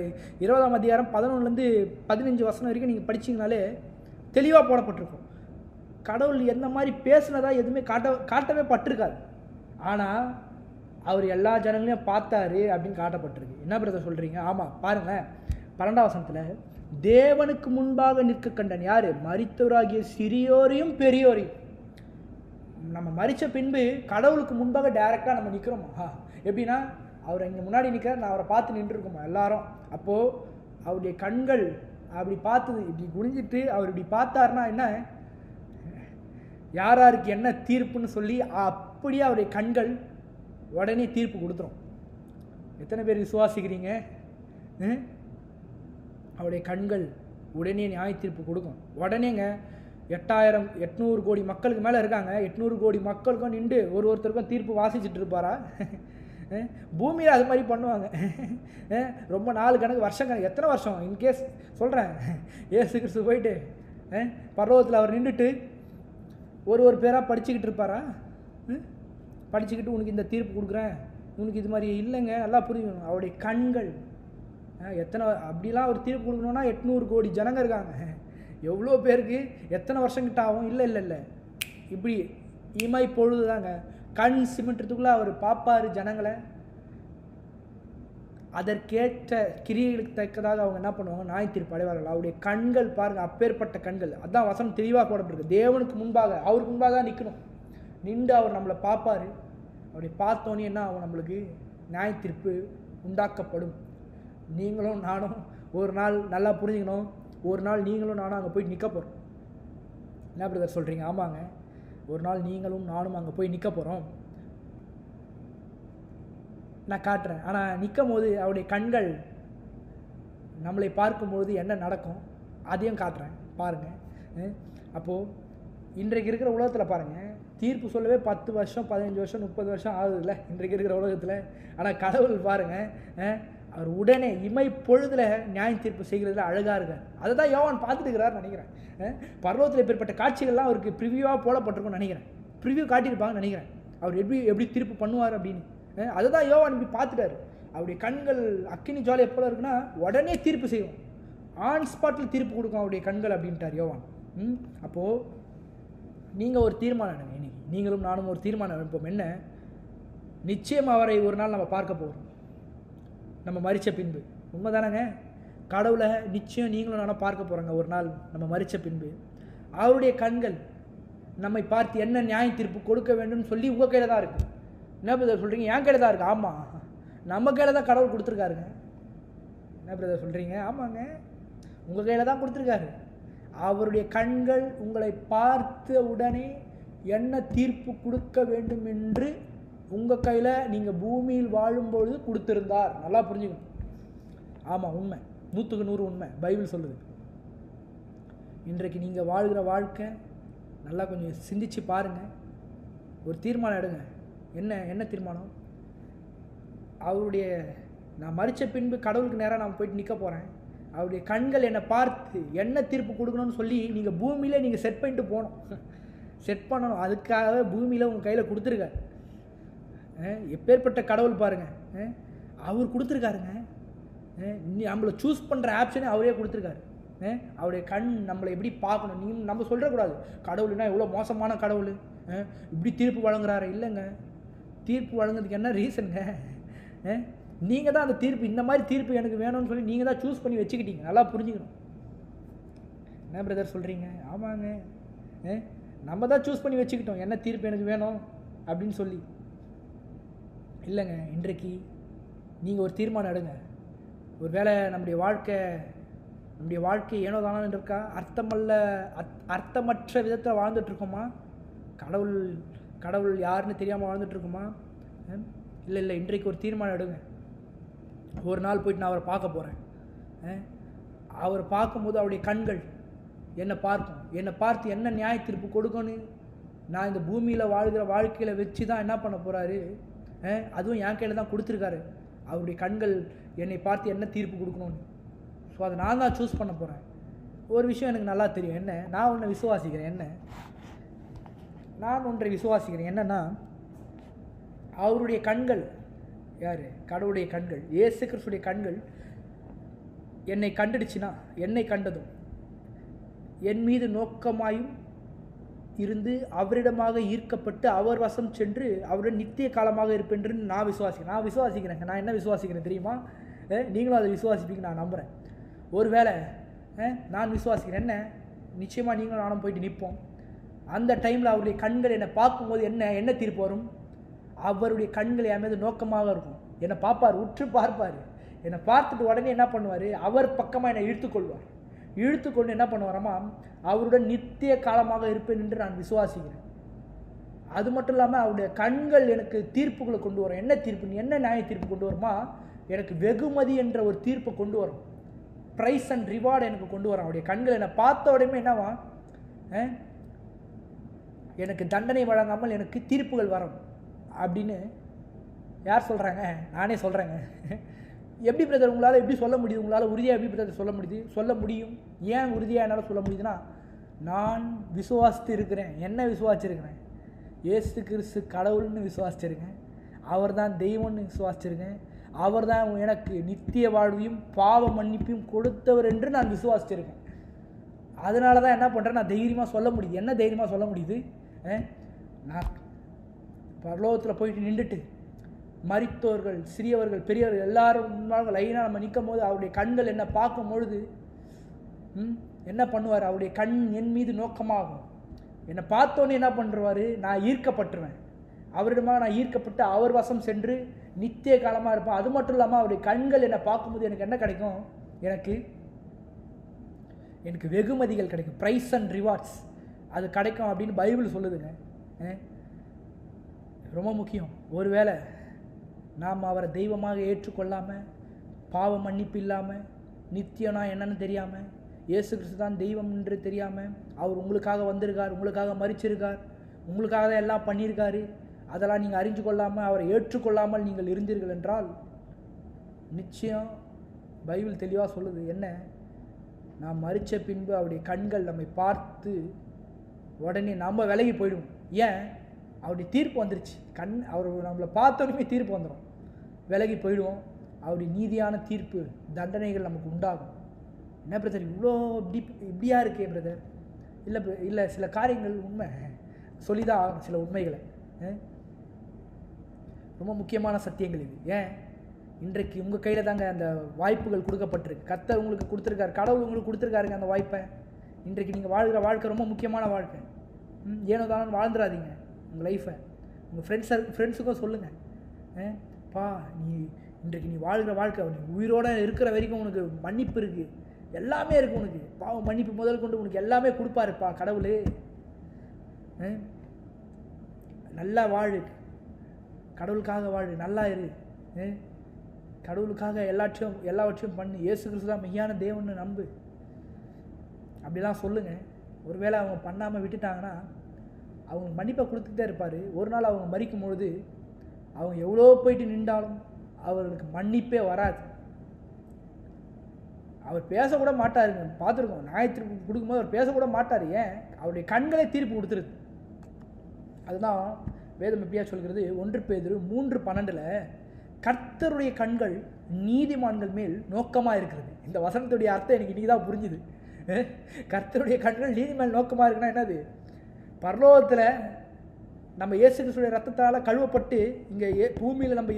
20ஆம் அதிகாரம் 11-15 வசனம் வரைக்கும் நீங்கள் படிச்சிங்கனாலே தெளிவாக போடப்பட்டிருக்கும். கடவுள் எந்த மாதிரி பேசுனதா எதுவுமே காட்டவே பட்டிருக்காது. ஆனால் அவர் எல்லா ஜனங்களையும் பார்த்தாரு அப்படின்னு காட்டப்பட்டிருக்கு. என்ன பிரதர் சொல்கிறீங்க? ஆமாம், பாருங்கள் 12ஆம் வசனத்தில், தேவனுக்கு முன்பாக நிற்க கண்டன். யார்? மரித்தோராகிய சிறியோரையும் பெரியோரையும். நம்ம மரித்த பின்பு கடவுளுக்கு முன்பாக டைரெக்டாக நம்ம நிற்கிறோமா? எப்படின்னா, அவர் இங்கே முன்னாடி நிற்கிறார், நான் அவரை பார்த்து நின்றுருக்கோமா எல்லாரும். அப்போது அவருடைய கண்கள் அப்படி பார்த்தது, இப்படி குனிஞ்சிட்டு அவர் இப்படி பார்த்தாருன்னா என்ன, யாராருக்கு என்ன தீர்ப்புன்னு சொல்லி அப்படியே அவருடைய கண்கள் உடனே தீர்ப்பு கொடுத்துரும். எத்தனை பேர் விசுவாசிக்கிறீங்க? அவருடைய கண்கள் உடனே நியாய தீர்ப்பு கொடுக்கும். உடனேங்க 800 கோடி மக்களுக்கு மேலே இருக்காங்க. 800 கோடி மக்களுக்கும் நின்று ஒருத்தருக்கும் தீர்ப்பு வாசிச்சுட்டு இருப்பாரா? பூமியில் அது மாதிரி பண்ணுவாங்க. ரொம்ப நாள் கணக்கு, வருஷம் கணக்கு, எத்தனை வருஷம், இன்கேஸ் சொல்கிறேன், இயேசு கிறிஸ்து போயிட்டு பரலோகத்தில் அவர் நின்றுட்டு ஒரு பேராக படிச்சுக்கிட்டு இருப்பாரா? படிச்சுக்கிட்டு உனக்கு இந்த தீர்ப்பு கொடுக்குறேன், உனக்கு இது மாதிரி இல்லைங்க, நல்லா புரியும். அவருடைய கண்கள் எத்தனை அப்படிலாம் ஒரு தீர்ப்பு கொடுக்கணுன்னா 800 கோடி ஜனங்க இருக்காங்க, எவ்வளோ பேருக்கு எத்தனை வருஷங்கிட்ட ஆகும்? இல்லை இல்லை இல்லை, இப்படி இமை பொழுது தாங்க, கண் சிமிட்டுறதுக்குள்ளே அவர் பார்ப்பார் ஜனங்களை. அதற்கேற்ற கிரியைகளுக்கு தக்கதாக அவங்க என்ன பண்ணுவாங்க? நியாய தீர்ப்பு அடைவார்கள். அவருடைய கண்கள் பாருங்கள், அப்பேற்பட்ட கண்கள். அதுதான் வசனம் தெளிவாக போடப்பட்டிருக்கு. தேவனுக்கு முன்பாக, அவருக்கு முன்பாக தான் நிற்கணும். நின்று அவர் நம்மளை பார்ப்பார். அப்படி பார்த்தோன்னே என்ன ஆகும்? நம்மளுக்கு நியாய தீர்ப்பு உண்டாக்கப்படும். நீங்களும் நானும் ஒரு நாள் நல்லா புரிஞ்சுக்கணும், ஒரு நாள் நீங்களும் நானும் அங்கே போய் நிற்க போகிறோம். என்ன பிரதர் சொல்கிறீங்க? ஆமாங்க, ஒரு நாள் நீங்களும் நானும் அங்கே போய் நிற்க போகிறோம். நான் காட்டுறேன். ஆனால் நிற்கும் போது அவருடைய கண்கள் நம்மளை பார்க்கும்போது என்ன நடக்கும் அதையும் காட்டுறேன் பாருங்கள். அப்போது இன்றைக்கு இருக்கிற உலகத்தில் பாருங்கள், தீர்ப்பு சொல்லவே 10 வருஷம் 15 வருஷம் 30 வருஷம் ஆகுதுல்ல இன்றைக்கு இருக்கிற உலகத்தில். ஆனால் கடவுள் பாருங்கள், அவர் உடனே இமை பொழுதில் நியாய தீர்ப்பு செய்கிறதுல அழகாக இருக்கார். அதை தான் யோவான் பார்த்துட்டு இருக்கிறார் நினைக்கிறேன். பர்வத்தில் ஏற்பட்ட காட்சிகள்லாம் அவருக்கு ப்ரிவியூவாக போடப்பட்டிருக்கும்னு நினைக்கிறேன். ப்ரிவியூ காட்டியிருப்பாங்கன்னு நினைக்கிறேன், அவர் எப்படி தீர்ப்பு பண்ணுவார் அப்படின்னு. அதை தான் யோவான் இப்படி பார்த்துட்டார். அவருடைய கண்கள் அக்கினி ஜுவாலை எப்போ இருக்குன்னா உடனே தீர்ப்பு செய்யும், ஆன் ஸ்பாட்டில் தீர்ப்பு கொடுக்கும் அவருடைய கண்கள் அப்படின்ட்டார் யோவான். அப்போது நீங்கள் ஒரு தீர்மானம் எடுங்க. இன்னைக்கு நீங்களும் நானும் ஒரு தீர்மானம் எடுப்போம். என்ன? நிச்சயம் அவரை ஒரு நாள் நம்ம பார்க்க போகிறோம், நம்ம மரித்த பின்பு. உண்மை தானேங்க? கடவுளை நிச்சயம் நீங்களும் நானும் பார்க்க போகிறோங்க ஒரு நாள் நம்ம மரித்த பின்பு. அவருடைய கண்கள் நம்மை பார்த்து என்ன நியாய தீர்ப்பு கொடுக்க வேண்டும்னு சொல்லி உங்கள் கையில் தான் இருக்குது. என்ன பிரதர் சொல்கிறீங்க? என் கையில் தான் இருக்குது. ஆமாம், நம்ம கையில் தான் கடவுள் கொடுத்துருக்காருங்க. என்ன பிரதர் சொல்கிறீங்க? ஆமாங்க, உங்கள் கையில் தான் கொடுத்துருக்காரு. அவருடைய கண்கள் உங்களை பார்த்த உடனே என்ன தீர்ப்பு கொடுக்க வேண்டும் என்று உங்கள் கையில் நீங்கள் பூமியில் வாழும்பொழுது கொடுத்துருந்தார். நல்லா புரிஞ்சுக்கணும். ஆமாம், உண்மை, 100க்கு 100 உண்மை. பைபிள் சொல்லுது. இன்றைக்கு நீங்கள் வாழ்கிற வாழ்க்கை நல்லா கொஞ்சம் சிந்திச்சு பாருங்கள். ஒரு தீர்மானம் எடுங்க. என்ன தீர்மானம்? அவருடைய நான் மரித்த பின்பு கடவுளுக்கு நேராக நான் போயிட்டு நிற்க போகிறேன். அவருடைய கண்கள் என்னை பார்த்து என்ன தீர்ப்பு கொடுக்கணும்னு சொல்லி நீங்கள் பூமியில் நீங்கள் செட் பண்ணிட்டு போகணும், செட் பண்ணணும். அதுக்காகவே பூமியில் உங்கள் கையில் கொடுத்துருக்காரு. எப்பேற்பட்ட கடவுள் பாருங்கள், அவர் கொடுத்துருக்காருங்க. நம்மளை சூஸ் பண்ணுற ஆப்ஷனே அவரே கொடுத்துருக்காரு. அவருடைய கண் நம்மளை எப்படி பார்க்கணும். நீங்கள் நம்ம சொல்கிறக்கூடாது கடவுள்னா எவ்வளோ மோசமான கடவுள், இப்படி தீர்ப்பு வழங்குறாரு. இல்லைங்க, தீர்ப்பு வழங்குறதுக்கு என்ன ரீசனுங்க? நீங்கள் தான் அந்த தீர்ப்பு, இந்த மாதிரி தீர்ப்பு எனக்கு வேணும்னு சொல்லி நீங்கள் தான் சூஸ் பண்ணி வச்சுக்கிட்டீங்க. நல்லா புரிஞ்சுக்கணும். என்ன பிரதர் சொல்கிறீங்க? ஆமாங்க, நம்ம தான் சூஸ் பண்ணி வச்சுக்கிட்டோம் என்ன தீர்ப்பு எனக்கு வேணும் அப்படின்னு சொல்லி. இல்லைங்க, இன்றைக்கு நீங்கள் ஒரு தீர்மானம் எடுங்க. ஒரு வேளை நம்முடைய வாழ்க்கை ஏனோ தானோ இருக்கா, அர்த்தமற்ற விதத்தில் வாழ்ந்துட்டுருக்கோமா? கடவுள் யாருன்னு தெரியாமல் வாழ்ந்துட்டுருக்குமா? இல்லை, இன்றைக்கு ஒரு தீர்மானம் எடுங்க. ஒரு நாள் போயிட்டு நான் அவரை பார்க்க போகிறேன். அவரை பார்க்கும்போது அவருடைய கண்கள் என்னை பார்த்து என்ன நியாய தீர்ப்பு கொடுக்கணும் நான் இந்த பூமியில் வாழ்கிற வாழ்க்கையில் வச்சு தான் என்ன பண்ண போகிறாரு. அதுவும் என் கையில் தான் கொடுத்துருக்காரு. அவருடைய கண்கள் என்னை பார்த்து என்ன தீர்ப்பு கொடுக்கணும்னு. ஸோ அதை நான் தான் சூஸ் பண்ண போகிறேன். ஒரு விஷயம் எனக்கு நல்லா தெரியும். என்ன? நான் ஒன்றை விசுவாசிக்கிறேன். நான் ஒன்றை விசுவாசிக்கிறேன். என்னன்னா, அவருடைய கண்கள் யார்? கடவுளுடைய கண்கள், இயேசு கிறிஸ்துடைய கண்கள் என்னை கண்டுடுச்சுன்னா, என்னை கண்டதும் என் மீது நோக்கமாயும் இருந்து அவரிடமாக ஈர்க்கப்பட்டு அவர் வசம் சென்று அவருடன் நித்திய காலமாக இருப்பேன்று நான் விசுவாசிக்கிறேன். நான் என்ன விசுவாசிக்கிறேன் தெரியுமா? நீங்களும் அதை விசுவாசிப்பீங்க நான் நம்புகிறேன். ஒருவேளை நான் விசுவாசிக்கிறேன், என்ன நிச்சயமாக நீங்களும் நானும் போயிட்டு நிற்போம். அந்த டைமில் அவருடைய கண்கள் என்னை பார்க்கும்போது என்ன தீர்ப்பு வரும்? அவருடைய கண்கள் என் மீது நோக்கமாக இருக்கும். என்னை பார்ப்பார், உற்று பார்ப்பார். என்னை பார்த்துட்டு உடனே என்ன பண்ணுவார்? அவர் பக்கமாக என்னை இழுத்துக்கொண்டு என்ன பண்ணுவாராமா? அவருடன் நித்திய காலமாக இருப்பேன் என்று நான் விசுவாசிக்கிறேன். அது மட்டும் இல்லாமல் அவருடைய கண்கள் எனக்கு தீர்ப்புகளை கொண்டு வரும். என்ன தீர்ப்பு? என்ன நியாய தீர்ப்பு கொண்டு வருமா? எனக்கு வெகுமதி என்ற ஒரு தீர்ப்பை கொண்டு வரும். ப்ரைஸ் அண்ட் ரிவார்டு எனக்கு கொண்டு வரும். அவருடைய கண்கள் என்னை பார்த்த உடனே என்னவா? எனக்கு தண்டனை வழங்காமல் எனக்கு தீர்ப்புகள் வரும் அப்படின்னு யார் சொல்கிறாங்க? நானே சொல்கிறேங்க. எப்படி பிரதர் உங்களால் எப்படி சொல்ல முடியுது? உங்களால் உறுதியாக எப்படி பிரதர் சொல்ல முடியும்? ஏன் உறுதியாக என்னால் சொல்ல முடியுதுன்னா, நான் விசுவாசித்து இருக்கிறேன். என்ன விசுவாசிச்சிருக்கிறேன்? இயேசு கிறிஸ்து கடவுள்னு விசுவாசிச்சிருக்கேன். அவர் தான் தெய்வம்னு விசுவாசிச்சிருக்கேன். அவர் தான் எனக்கு நித்திய வாழ்வையும் பாவ மன்னிப்பையும் கொடுத்தவர் என்று நான் விசுவாசிச்சிருக்கேன். அதனால தான் என்ன பண்ணுறேன், நான் தைரியமாக சொல்ல முடியுது. என்ன தைரியமாக சொல்ல முடியுது? நான் பரலோகத்தில் போயிட்டு நின்றுட்டு மரித்தோர்கள், சிறியவர்கள், பெரியவர்கள் எல்லாரும் முன்பாக லைனாக நம்ம நிற்கும் போது அவருடைய கண்கள் என்ன பார்க்கும் பொழுது என்ன பண்ணுவார்? அவருடைய கண் என் மீது நோக்கமாகும். என்னை பார்த்தோன்னே என்ன பண்ணுவார்? நான் ஈர்க்கப்பட்டுருவேன். அவரிடமாக நான் ஈர்க்கப்பட்டு அவர் வசம் சென்று நித்திய காலமாக இருப்பேன். அது மட்டும் இல்லாமல் அவருடைய கண்கள் என்னை பார்க்கும்போது எனக்கு என்ன கிடைக்கும்? எனக்கு வெகுமதிகள் கிடைக்கும். ப்ரைஸ் அண்ட் ரிவார்ட்ஸ் அது கிடைக்கும் அப்படின்னு பைபிள் சொல்லுதுங்க. ரொம்ப முக்கியம். ஒருவேளை நாம் அவரை தெய்வமாக ஏற்றுக்கொள்ளாமல், பாவ மன்னிப்பு இல்லாமல், நித்தியனா என்னன்னு தெரியாமல், இயேசு கிறிஸ்து தான் தெய்வம் என்று தெரியாமல், அவர் உங்களுக்காக வந்திருக்கார், உங்களுக்காக மரிச்சிருக்கார், உங்களுக்காக தான் எல்லாம் பண்ணியிருக்காரு, அதெல்லாம் நீங்கள் அறிஞ்சு கொள்ளாமல் அவரை ஏற்றுக்கொள்ளாமல் நீங்கள் இருந்தீர்கள் என்றால் நிச்சயம் பைபிள் தெளிவாக சொல்லுது என்ன, நாம் மரித்த பின்பு அவருடைய கண்கள் நம்மை பார்த்து உடனே நம்ம விலகி போயிடுவோம். ஏன்? அவருடைய தீர்ப்பு வந்துருச்சு. அவர் நம்மளை பார்த்தோன்னே தீர்ப்பு வந்துடும், விலகி போயிடுவோம். அவருடைய நீதியான தீர்ப்பு, தண்டனைகள் நமக்கு உண்டாகும். என்ன பிரதர் இவ்வளோ இப்படியா இருக்கே பிரதர்? இல்லை சில காரியங்கள் உண்மை சொல்லிதான் ஆகும். சில உண்மைகளை, ரொம்ப முக்கியமான சத்தியங்கள் இது. ஏன்? இன்றைக்கு உங்கள் கையில் தாங்க அந்த வாய்ப்புகள் கொடுக்கப்பட்டிருக்கு. கர்த்தர் உங்களுக்கு கொடுத்துருக்காரு, கடவுள் உங்களுக்கு கொடுத்துருக்காருங்க அந்த வாய்ப்பை. இன்றைக்கு நீங்கள் வாழ்கிற வாழ்க்கை ரொம்ப முக்கியமான வாழ்க்கை. ஏனோ தானே வாழ்ந்துடாதீங்க உங்கள் லைஃப்பை. உங்கள் ஃப்ரெண்ட்ஸுக்கும் சொல்லுங்கள், பா இன்றைக்கு நீ வாழ்கிற வாழ்க்கை, நீ உயிரோடு இருக்கிற வரைக்கும் உனக்கு மன்னிப்பு இருக்குது, எல்லாமே இருக்குது உனக்கு. பாவம் மன்னிப்பு முதல் கொண்டு உனக்கு எல்லாமே கொடுப்பாருப்பா கடவுள். நல்லா வாழு, கடவுளுக்காக வாழு, நல்லா இரு, கடவுளுக்காக எல்லாவற்றையும் பண்ணு. இயேசு கிறிஸ்து தான் மெய்யான தேவன்னு நம்பு. அப்படிலாம் சொல்லுங்கள். ஒருவேளை அவங்க பண்ணாமல் விட்டுட்டாங்கன்னா அவங்க மன்னிப்பை கொடுத்துட்டே இருப்பார். ஒரு நாள் அவங்க மரிக்கும் பொழுது அவங்க எவ்வளோ போயிட்டு நின்றாலும் அவர்களுக்கு மன்னிப்பே வராது. அவர் பேசக்கூட மாட்டாருங்க. பார்த்துருக்கோம், நியாயத்தீர்ப்பு கொடுக்கும்போது அவர் பேசக்கூட மாட்டார். ஏன்? அவருடைய கண்களே தீர்ப்பு கொடுத்துருது. அதுதான் வேதம் எப்படியா சொல்கிறது, 1 பேதுரு 3:12 கர்த்தருடைய கண்கள் நீதிமான்கள் மேல் நோக்கமாக இருக்கிறது. இந்த வசனத்துடைய அர்த்தம் எனக்கு இன்றைக்கி தான் புரிஞ்சுது. கர்த்தருடைய கண்கள் நீதி மேல் நோக்கமாக இருக்குன்னா என்னது? பரலோகத்தில் நம்ம இயேசு கிறிஸ்துடைய ரத்தத்தால் கழுவப்பட்டு இங்கே பூமியில் நம்ம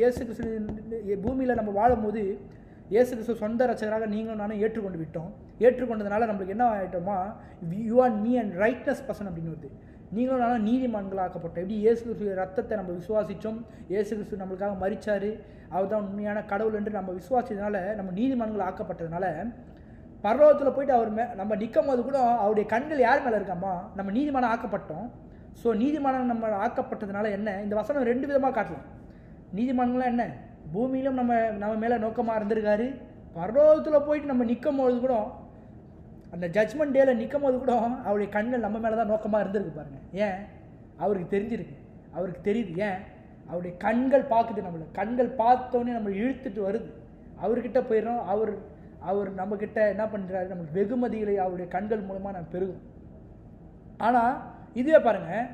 பூமியில் நம்ம வாழும்போது இயேசு கிறிஸ்து சொந்த ரட்சகராக நீங்களும் நானும் ஏற்றுக்கொண்டு விட்டோம். ஏற்றுக்கொண்டதுனால நம்மளுக்கு என்ன ஆகிட்டோமா, you are me and righteousness person அப்படின்னு வருது. நீங்களும் நானும் நீதிமான்கள் ஆக்கப்பட்டோம். எப்படி? இயேசு கிறிஸ்துடைய ரத்தத்தை நம்ம விசுவாசித்தோம், இயேசு கிறிஸ்து நம்மளுக்காக மரித்தார், அவர் தான் உண்மையான கடவுள் என்று நம்ம விசுவாசித்ததுனால நம்ம நீதிமான்கள் ஆக்கப்பட்டதுனால பரலோகத்தில் போயிட்டு அவர் நம்ம நிற்கும் போது கூட அவருடைய கண்கள் யார் மேலே இருக்காமா, நம்ம நீதிமானம் ஆக்கப்பட்டோம். ஸோ நீதிமானம் நம்ம ஆக்கப்பட்டதுனால என்ன, இந்த வசனம் 2 விதமாக காட்டலாம். நீதிமான்கள்லாம் என்ன, பூமியிலும் நம்ம மேலே நோக்கமாக இருந்திருக்காரு, பரலோகத்தில் போயிட்டு நம்ம நிற்கும் போது கூட, அந்த ஜட்ஜ்மெண்ட் டேல நிற்கும் போது கூட அவருடைய கண்கள் நம்ம மேலே தான் நோக்கமாக இருந்திருக்கு பாருங்கள். ஏன்? அவருக்கு தெரிஞ்சிருக்கு, அவருக்கு தெரியுது. ஏன்? அவருடைய கண்கள் பார்க்குது. நம்மளை கண்கள் பார்த்தோன்னே நம்மளை இழுத்துட்டு வருது, அவர்கிட்ட போயிடுறோம். அவர் நம்மக்கிட்ட என்ன பண்ணுறாரு, நமக்கு வெகுமதிகளை அவருடைய கண்கள் மூலமாக நம்ம பெருகும். ஆனால் இதுவே பாருங்கள்,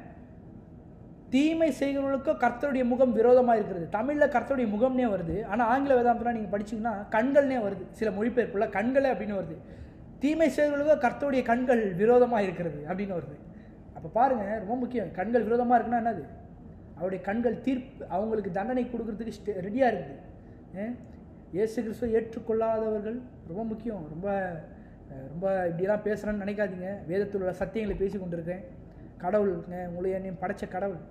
தீமை செய்கிறவர்களுக்கு கர்த்தருடைய முகம் விரோதமாக இருக்கிறது. தமிழில் கர்த்தருடைய முகம்னே வருது, ஆனால் ஆங்கில வேதாந்தம்லாம் நீங்கள் படிச்சிங்கன்னா கண்கள்னே வருது. சில மொழிபெயர்ப்புள்ள கண்களே அப்படின்னு வருது. தீமை செய்கிறவர்களுக்கு கர்த்தருடைய கண்கள் விரோதமாக இருக்கிறது அப்படின்னு வருது. அப்போ பாருங்கள், ரொம்ப முக்கியம். கண்கள் விரோதமாக இருக்குன்னா என்னது? அவருடைய கண்கள் தீர்ப்பு, அவங்களுக்கு தண்டனை கொடுக்கறதுக்கு ரெடியாக இருக்குது. இயேசு கிறிஸ்துவை ஏற்றுக்கொள்ளாதவர்கள் ரொம்ப முக்கியம். ரொம்ப ரொம்ப இப்படியெல்லாம் பேசுகிறேன்னு நினைக்காதீங்க. வேதத்தில் உள்ள சத்தியங்களை பேசி கொண்டிருக்கேன். கடவுள் உங்களை என்னையும் படைத்த கடவுள்,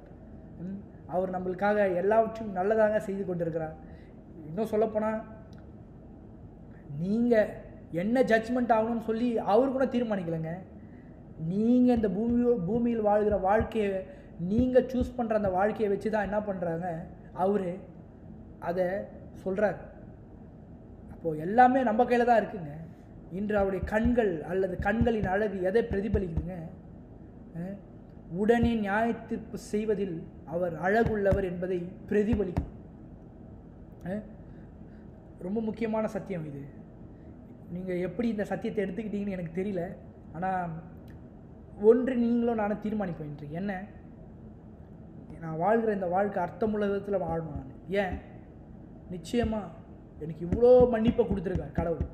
அவர் நம்மளுக்காக எல்லாவற்றையும் நல்லதாக செய்து கொண்டிருக்கிறார். இன்னும் சொல்லப்போனால் நீங்கள் என்ன ஜட்ஜ்மெண்ட் ஆகணும்னு சொல்லி அவர் கூட தீர்மானிக்கலைங்க. நீங்கள் இந்த பூமியில் வாழ்கிற வாழ்க்கையை நீங்கள் சூஸ் பண்ணுற அந்த வாழ்க்கையை வச்சு தான் என்ன பண்ணுறாங்க, அவர் அதை சொல்கிறார். அப்போது எல்லாமே நம்ம கையில் தான் இருக்குங்க. இன்று அவருடைய கண்கள் அல்லது கண்களின் அழகு எதை பிரதிபலிக்குதுங்க? உடனே நியாயத்தீர்ப்பு செய்வதில் அவர் அழகுள்ளவர் என்பதை பிரதிபலிக்கும். ரொம்ப முக்கியமான சத்தியம் இது. நீங்கள் எப்படி இந்த சத்தியத்தை எடுத்துக்கிட்டீங்கன்னு எனக்கு தெரியல. ஆனால் ஒன்று நீங்களும் நானும் தீர்மானிப்போம். இன்றைக்கு என்ன, நான் வாழ்கிற இந்த வாழ்க்கை அர்த்தமுள்ள விதத்தில் வாழணும். நான் ஏன்? நிச்சயமாக எனக்கு இவ்வளோ மன்னிப்பை கொடுத்துருக்கார் கடவுள்.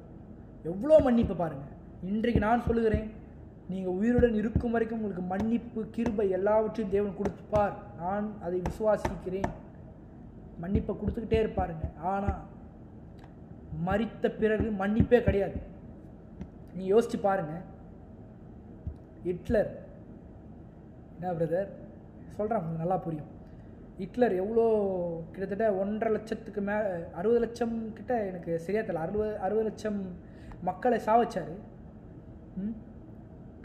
எவ்வளோ மன்னிப்பை பாருங்கள். இன்றைக்கு நான் சொல்லுகிறேன், நீங்கள் உயிருடன் இருக்கும் வரைக்கும் உங்களுக்கு மன்னிப்பு, கிருபை எல்லாவற்றையும் தேவன் கொடுத்துப்பார். நான் அதை விசுவாசிக்கிறேன். மன்னிப்பை கொடுத்துக்கிட்டே இருப்பாருங்க. ஆனால் மரித்த பிறகு மன்னிப்பே கிடையாது. நீ யோசிச்சு பாருங்க. ஹிட்லர், என்ன பிரதர் சொல்கிறேன், உங்களுக்கு நல்லா புரியும். ஹிட்லர் எவ்வளோ, கிட்டத்தட்ட 1.5 லட்சத்துக்கு 60 லட்சம் கிட்ட, எனக்கு சரியா தெரியல, 60 லட்சம் மக்களை சாவச்சார்.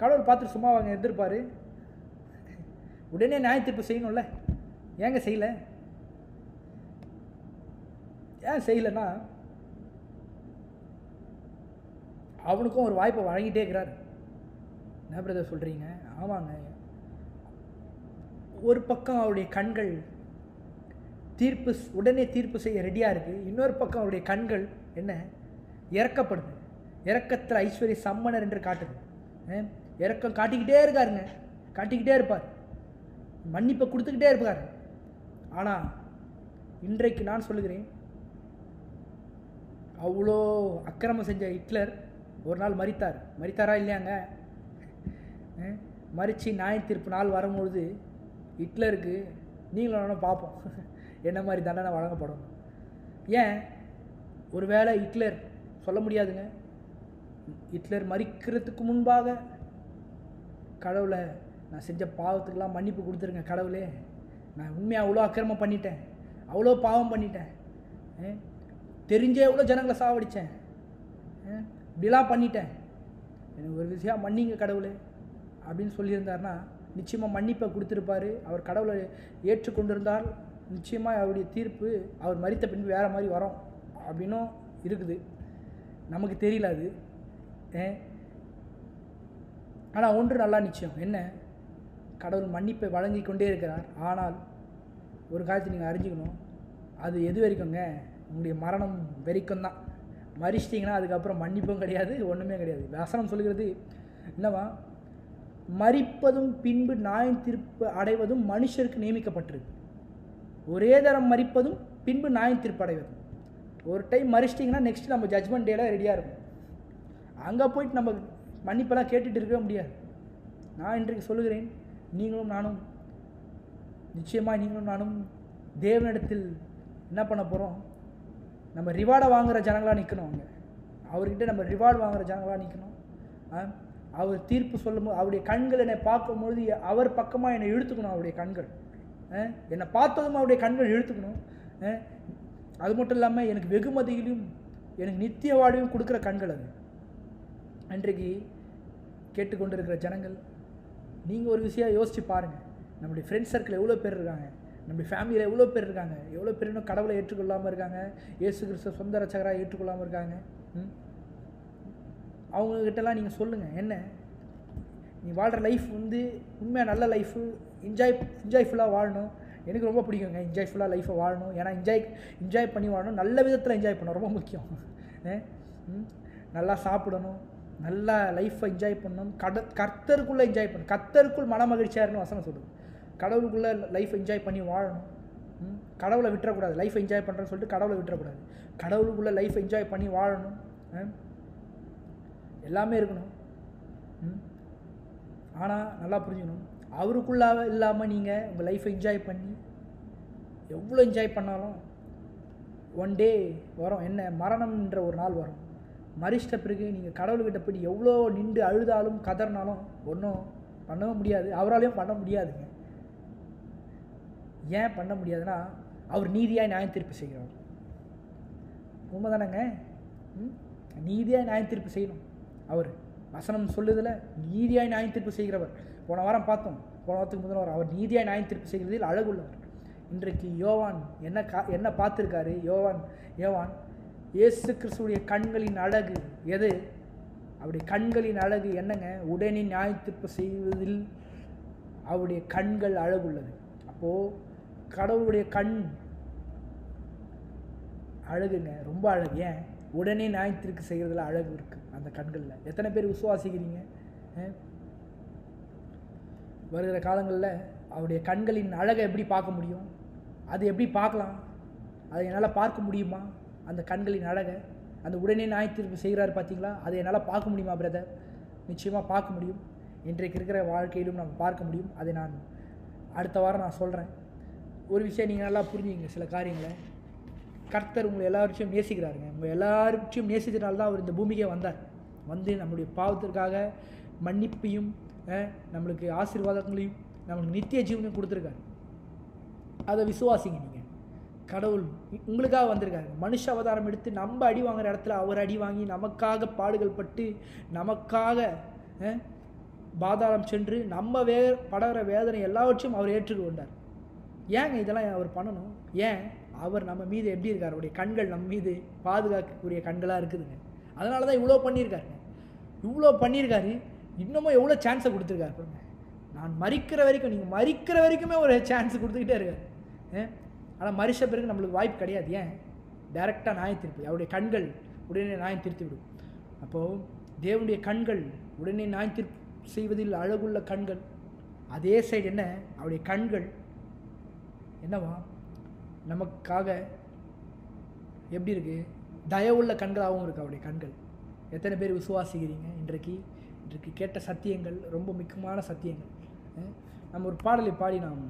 கடவுள் பார்த்துட்டு சும்மா அவங்க எதிர்ப்பார்? உடனே நியாய தீர்ப்பு செய்யணும்ல. ஏங்க செய்யலை? ஏன் செய்யலைன்னா, அவனுக்கும் ஒரு வாய்ப்பை வழங்கிட்டே இருக்கிறார். என்ன பிரதர் சொல்கிறீங்க? ஆமாங்க. ஒரு பக்கம் அவருடைய கண்கள் உடனே தீர்ப்பு செய்ய ரெடியாக இருக்குது. இன்னொரு பக்கம் அவருடைய கண்கள் என்ன, இறக்கப்படுது. இறக்கத்தில் ஐஸ்வர்ய சம்மனர் என்று காட்டுது. இறக்கம் காட்டிக்கிட்டே இருக்காருங்க, காட்டிக்கிட்டே இருப்பார், மன்னிப்பை கொடுத்துக்கிட்டே இருப்பார். ஆனால் இன்றைக்கு நான் சொல்லுகிறேன், அவ்வளோ அக்கிரமம் செஞ்ச ஹிட்லர் ஒரு நாள் மரித்தாரா இல்லையாங்க? மறித்து நியாய தீர்ப்பு நாள் வரும்பொழுது ஹிட்லருக்கு நீங்களும் பார்ப்போம் என்ன மாதிரி தண்டனை வழங்கப்படும். ஏன்? ஒரு வேளை ஹிட்லர் சொல்ல முடியாதுங்க, ஹிட்லர் மறிக்கிறதுக்கு முன்பாக கடவுளை, நான் செஞ்ச பாவத்துக்கெல்லாம் மன்னிப்பு கொடுத்துருங்க கடவுளே, நான் உண்மையாக அவ்வளோ அக்கிரமம் பண்ணிட்டேன், அவ்வளோ பாவம் பண்ணிட்டேன், தெரிஞ்சே எவ்வளோ ஜனங்களை சாவடித்தேன், இப்படிலாம் பண்ணிட்டேன், எனக்கு ஒரு விஷயம் மன்னிங்க கடவுளே அப்படின்னு சொல்லியிருந்தார்னா நிச்சயமாக மன்னிப்பை கொடுத்துருப்பார். அவர் கடவுளை ஏற்றுக்கொண்டிருந்தால் நிச்சயமாக அவருடைய தீர்ப்பு அவர் மரித்த பின்பு வேறு மாதிரி வரும் அப்படின்னும் இருக்குது. நமக்கு தெரியல அது. ஆனால் ஒன்று நல்லா நிச்சயம், என்ன? கடவுள் மன்னிப்பை வழங்கி கொண்டே இருக்கிறார். ஆனால் ஒரு காலத்தை நீங்கள் அறிஞ்சிக்கணும், அது எது வரைக்குங்க? உங்களுடைய மரணம் வரைக்கும் தான். மறிச்சிட்டிங்கன்னா அதுக்கப்புறம் மன்னிப்பும் கிடையாது, ஒன்றுமே கிடையாது. வசனம் சொல்கிறது என்னவா? மரிப்பதும் பின்பு நியாய தீர்ப்பு அடைவதும் மனுஷருக்கு நியமிக்கப்பட்டிருக்கு. ஒரே தரம் மரிப்பதும் பின்பு நியாய தீர்ப்பு அடைவதும். ஒரு டைம் மறிச்சிட்டிங்கன்னா நெக்ஸ்ட் நம்ம ஜட்ஜ்மெண்ட் டேல ரெடியாக இருக்கும். அங்கே போயிட்டு நம்ம மன்னிப்பெல்லாம் கேட்டுட்டு இருக்க முடியாது. நான் இன்றைக்கு சொல்லுகிறேன், நீங்களும் நானும் நிச்சயமாக நீங்களும் நானும் தேவனிடத்தில் என்ன பண்ண போகிறோம்? நம்ம ரிவார்டை வாங்குகிற ஜனங்களாக நிற்கணும். அங்கே அவர்கிட்ட நம்ம ரிவார்டு வாங்குகிற ஜனங்களாக நிற்கணும். அவர் தீர்ப்பு சொல்லும்போது அவருடைய கண்கள் என்னை பார்க்கும்பொழுது அவர் பக்கமாக என்னை இழுத்துக்கணும். அவருடைய கண்கள் என்னை பார்த்ததும் அவருடைய கண்கள் இழுத்துக்கணும். அது மட்டும் இல்லாமல் எனக்கு வெகுமதியிலும் எனக்கு நித்திய வாழ்வையும் கொடுக்குற கண்கள் அது. அன்றைக்கு கேட்டுக்கொண்டிருக்கிற ஜனங்கள், நீங்கள் ஒரு விஷயம் யோசித்து பாருங்கள். நம்முடைய ஃப்ரெண்ட்ஸ் சர்க்கிள் எவ்வளோ பேர் இருக்காங்க, நம்முடைய ஃபேமிலியில் எவ்வளோ பேர் இருக்காங்க, எவ்வளோ பேர் இன்னும் கடவுளை ஏற்றுக்கொள்ளாமல் இருக்காங்க, இயேசு கிறிஸ்துவ சொந்த ரட்சகராக ஏற்றுக்கொள்ளாமல் இருக்காங்க. அவங்கக்கிட்டலாம் சொல்லுங்கள், என்ன நீ வாழ்கிற லைஃப் உண்மையாக நல்ல லைஃபு, என்ஜாய்ஃபுல்லாக வாழணும். எனக்கு ரொம்ப பிடிக்குங்க என்ஜாய்ஃபுல்லாக லைஃப்பை வாழணும். ஏன்னா என்ஜாய் பண்ணி வாழணும், நல்ல விதத்தில் என்ஜாய் பண்ணணும், ரொம்ப முக்கியம். நல்லா சாப்பிடணும், நல்லா லைஃப்பை என்ஜாய் பண்ணணும், கர்த்தருக்குள்ளே என்ஜாய் பண்ணணும், கர்த்தருக்குள் மன மகிழ்ச்சியாருன்னு வசனம் சொல்லுது. கடவுளுக்குள்ளே லைஃப் என்ஜாய் பண்ணி வாழணும். கடவுளை விட்டுறக்கூடாது. லைஃப் என்ஜாய் பண்ணுறேன்னு சொல்லிட்டு கடவுளை விட்டுறக்கூடாது. கடவுளுக்குள்ளே லைஃப் என்ஜாய் பண்ணி வாழணும். எல்லாமே இருக்கணும். ஆனால் நல்லா புரிஞ்சுக்கணும், அவருக்குள்ளாக இல்லாமல் நீங்கள் உங்கள் லைஃப்பை என்ஜாய் பண்ணி எவ்வளோ என்ஜாய் பண்ணாலும் ஒன் டே வரும், என்ன மரணம்ன்ற ஒரு நாள் வரும். மறிச்சிட்ட பிறகு நீங்கள் கடவுள்கிட்ட போய் எவ்வளோ நின்று அழுதாலும் கதறினாலும் ஒன்றும் பண்ணவும் முடியாது. அவராலையும் பண்ண முடியாதுங்க. ஏன் பண்ண முடியாதுன்னா, அவர் நீதியாக நியாய தீர்ப்பு செய்கிறவர். உண்மை தானேங்க? நீதியாக நியாய தீர்ப்பு செய்யணும். அவர் வசனம் சொல்லுதில் நீதியாய் நியாய தீர்ப்பு செய்கிறவர். போன வாரம் பார்த்தோம், போன வாரத்துக்கு முதல் வாரம், அவர் நீதியாய் நியாய தீர்ப்பு செய்கிறதில் அழகுள்ளவர். இன்றைக்கு யோவான் என்ன பார்த்துருக்காரு? யோவான் இயேசு கிறிஸ்துவுடைய கண்களின் அழகு எது? அவருடைய கண்களின் அழகு என்னங்க? உடனே நியாய தீர்ப்பு செய்வதில் அவருடைய கண்கள் அழகுள்ளது. அப்போது கடவுளுடைய கண் அழகுங்க, ரொம்ப அழகு. ஏன்? உடனே நியாய தீர்ப்பு செய்கிறதுல அழகு இருக்குது அந்த கண்களில். எத்தனை பேர் விசுவாசிக்கிறீங்க? வருகிற காலங்களில் அவருடைய கண்களின் அழகை எப்படி பார்க்க முடியும்? அது எப்படி பார்க்கலாம்? அதை என்னால் பார்க்க முடியுமா? அந்த கண்களின் அழகை, அந்த உடனே நியாயத்தீர்ப்பு செய்கிறார் பார்த்தீங்களா, அதை என்னால் பார்க்க முடியுமா பிரதர்? நிச்சயமாக பார்க்க முடியும். இன்றைக்கு இருக்கிற வாழ்க்கையிலும் நம்ம பார்க்க முடியும். அதை நான் அடுத்த வாரம் நான் சொல்கிறேன். ஒரு விஷயம் நீங்கள் நல்லா புரிஞ்சுங்க. சில காரியங்களை கர்த்தர் உங்களை எல்லாவற்றையும் நேசிக்கிறாருங்க. உங்கள் எல்லாவற்றையும் நேசித்தனால்தான் அவர் இந்த பூமிக்கே வந்தார். வந்து நம்முடைய பாவத்திற்காக மன்னிப்பையும் நம்மளுக்கு ஆசீர்வாதங்களையும் நம்மளுக்கு நித்திய ஜீவனையும் கொடுத்துருக்காரு. அதை விசுவாசிங்க. நீங்கள் கடவுள் உங்களுக்காக வந்திருக்காரு. மனுஷ அவதாரம் எடுத்து நம்ம அடி வாங்குகிற இடத்துல அவர் அடி வாங்கி நமக்காக பாடுகள் பட்டு நமக்காக பாதாளம் சென்று நம்ம படுகிற வேதனை எல்லாவற்றையும் அவர் ஏற்றுக்கொண்டார். ஏங்க இதெல்லாம் அவர் பண்ணணும்? ஏன்? அவர் நம்ம மீது எப்படி இருக்கார்? அவருடைய கண்கள் நம்ம மீது பாதுகாக்கக்கூடிய கண்களாக இருக்குதுங்க. அதனால தான் இவ்வளோ பண்ணியிருக்காருங்க. இவ்வளோ பண்ணியிருக்காரு. இன்னமும் எவ்வளோ சான்ஸை கொடுத்துருக்காரு பாருங்க. நான் மறிக்கிற வரைக்கும், நீங்கள் மறிக்கிற வரைக்குமே ஒரு சான்ஸ் கொடுத்துக்கிட்டே இருக்கார். ஆனால் மறிச்ச பிறகு நம்மளுக்கு வாய்ப்பு கிடையாது. ஏன்? டைரெக்டாக நியாயம் தீர்ப்பு. அவருடைய கண்கள் உடனே நியாயம் தீர்த்து விடும். அப்போது தேவனுடைய கண்கள் உடனே நியாயம் தீர்ப்பு செய்வதில் அழகுள்ள கண்கள். அதே சைடு என்ன? அவருடைய கண்கள் என்னவா? நமக்காக எப்படி இருக்குது? தயவுள்ள கண்களாகவும் இருக்குது அவருடைய கண்கள். எத்தனை பேர் விசுவாசிக்கிறீங்க? இன்றைக்கு கேட்ட சத்தியங்கள் ரொம்ப முக்கியமான சத்தியங்கள். நம்ம ஒரு பாடலை பாடி நாம்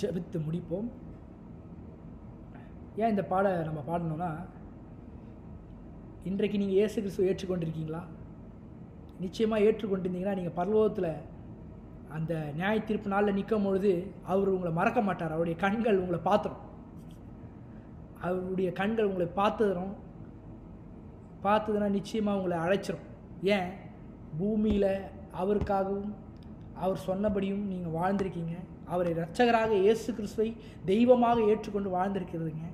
ஜெபித்து முடிப்போம். ஏன் இந்த நம்ம பாடணும்னா, இன்றைக்கு நீங்கள் இயேசு கிறிஸ்துவை ஏற்றுக்கொண்டிருக்கீங்களா? நிச்சயமாக ஏற்றுக்கொண்டிருந்தீங்கன்னா நீங்கள் பரலோகத்தில் அந்த நியாய தீர்ப்பு நாளில் நிற்கும் பொழுது அவர் உங்களை மறக்க மாட்டார். அவருடைய கண்கள் உங்களை பார்த்துடும். அவருடைய கண்கள் உங்களை பார்த்ததுன்னா நிச்சயமாக உங்களை அழைச்சிரும். ஏன்? பூமியில் அவருக்காகவும் அவர் சொன்னபடியும் நீங்கள் வாழ்ந்திருக்கீங்க. அவரை இரட்சகராக இயேசு கிறிஸ்துவை தெய்வமாக ஏற்றுக்கொண்டு வாழ்ந்திருக்கிறதுங்க.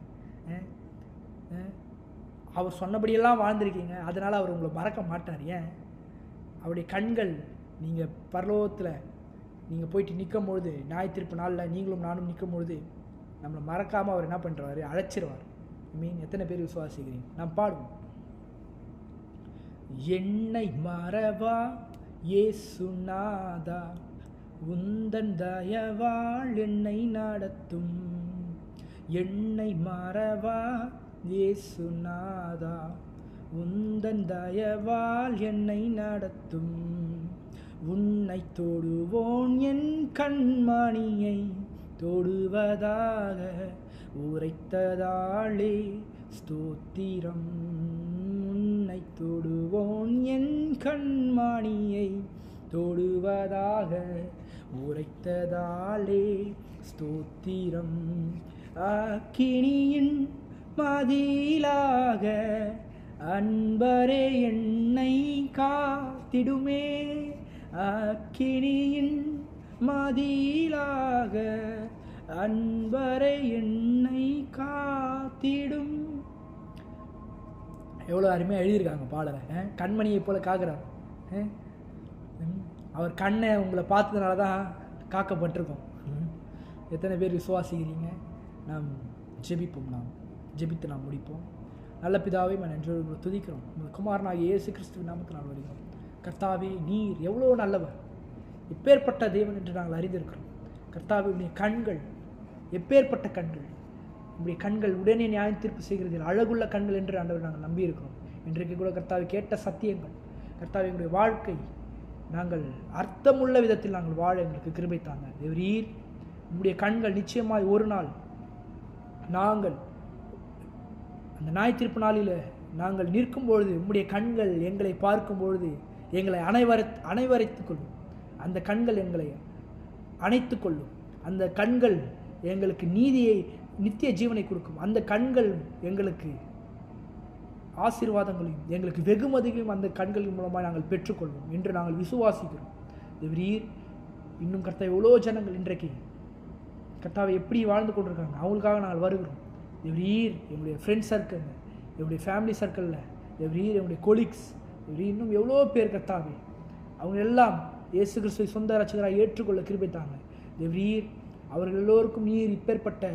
அவர் சொன்னபடியெல்லாம் வாழ்ந்திருக்கீங்க. அதனால் அவர் உங்களை மறக்க மாட்டார். ஏன்? அவருடைய கண்கள் நீங்கள் பரலோகத்தில் நீங்கள் போயிட்டு நிற்கும் பொழுது, நியாயத்தீர்ப்பு நாளில் நீங்களும் நானும் நிற்கும் பொழுது நம்மளை மறக்காமல் அவர் என்ன பண்ணுறாரு? அழைச்சிருவார். எத்தனை பேர் விசுவாசிக்கிறீங்க? நாம் பாடுவோம். என்னை மறவா இயேசுநாதா, உந்தன் தயவால் என்னை நடத்தும். என்னை மறவா இயேசுநாதா, உந்தன் தயவால் என்னை நடத்தும். உன்னை தொடுவோன் என் கண்மணியை தொடுவதாக உரைத்ததாலே ஸ்தோத்திரம். உன்னை தொடுவோன் என் கண்மணியை தொடுவதாக உரைத்ததாலே ஸ்தோத்திரம். அக்கினியின் மதிலாக அன்பரே என்னை காத்திடுமே. அக்கினியின் மதிலாக அன்பரே என்னை காத்திடும். எவ்வளோ அருமையாக எழுதியிருக்காங்க பாடலை. கண்மணியை போல காக்கிறார். அவர் கண்ணை உங்களை பார்த்ததுனால தான் காக்கப்பட்டிருக்கோம். எத்தனை பேர் விசுவாசிக்கிறீங்க? நாம் ஜெபிப்போம். ஜெபித்து நாம் முடிப்போம். நல்ல பிதாவே, நன்றி துதிக்கிறோம். உங்கள் குமாரனாகிய இயேசு கிறிஸ்துவின் நாமத்தில் நான் வருகிறோம். கர்த்தாவே, நீர் எவ்வளோ நல்லவர், எப்பேற்பட்ட தேவன் என்று நாங்கள் அறிந்திருக்கிறோம். கர்த்தாவே, உடைய கண்கள் எப்பேற்பட்ட கண்கள். உடைய கண்கள் உடனே நியாயம் தீர்ப்பு செய்கிறதில் அழகுள்ள கண்கள் என்று ஆண்டவர் நாங்கள் நம்பியிருக்கிறோம். இன்றைக்கு கூட கர்த்தாவை கேட்ட சத்தியங்கள், கர்த்தாவை எங்களுடைய வாழ்க்கை நாங்கள் அர்த்தமுள்ள விதத்தில் நாங்கள் வாழ எங்களுக்கு கிருபை தாங்க. தேவரீர், உங்களுடைய கண்கள் நிச்சயமாய் ஒரு நாள் நாங்கள் அந்த நியாய தீர்ப்பு நாளில் நாங்கள் நிற்கும் பொழுது உம்முடைய கண்கள் எங்களை பார்க்கும் பொழுது எங்களை அனைவரைத்துக் கொள்ளும். அந்த கண்கள் எங்களை அணைத்து கொள்ளும். அந்த கண்கள் எங்களுக்கு நீதியை, நித்திய ஜீவனை கொடுக்கும். அந்த கண்கள் எங்களுக்கு ஆசீர்வாதங்களையும் எங்களுக்கு வெகுமதிகளையும் அந்த கண்களின் மூலமாக நாங்கள் பெற்றுக்கொள்வோம் என்று நாங்கள் விசுவாசிக்கிறோம். தேவரீர், இன்னும் கர்த்தாவே, எவ்வளோ ஜனங்கள் இன்றைக்கு கர்த்தாவை எப்படி வாழ்ந்து கொண்டிருக்காங்க, அவங்களுக்காக நாங்கள் வருகிறோம். தேவரீர், எங்களுடைய ஃப்ரெண்ட்ஸ் சர்க்கிள், என்னுடைய ஃபேமிலி சர்க்கிளில், தேவரீர், என்னுடைய கொலீக்ஸ், தேவரீர், இன்னும் எவ்வளோ பேர் கர்த்தாவே, அவங்க எல்லாம் இயேசு கிறிஸ்துவை சொந்த ரட்சகராக ஏற்றுக்கொள்ள கிருபை தாங்க. தேவரீர், அவர்கள் எல்லோருக்கும் நீர் இப்பேற்பட்ட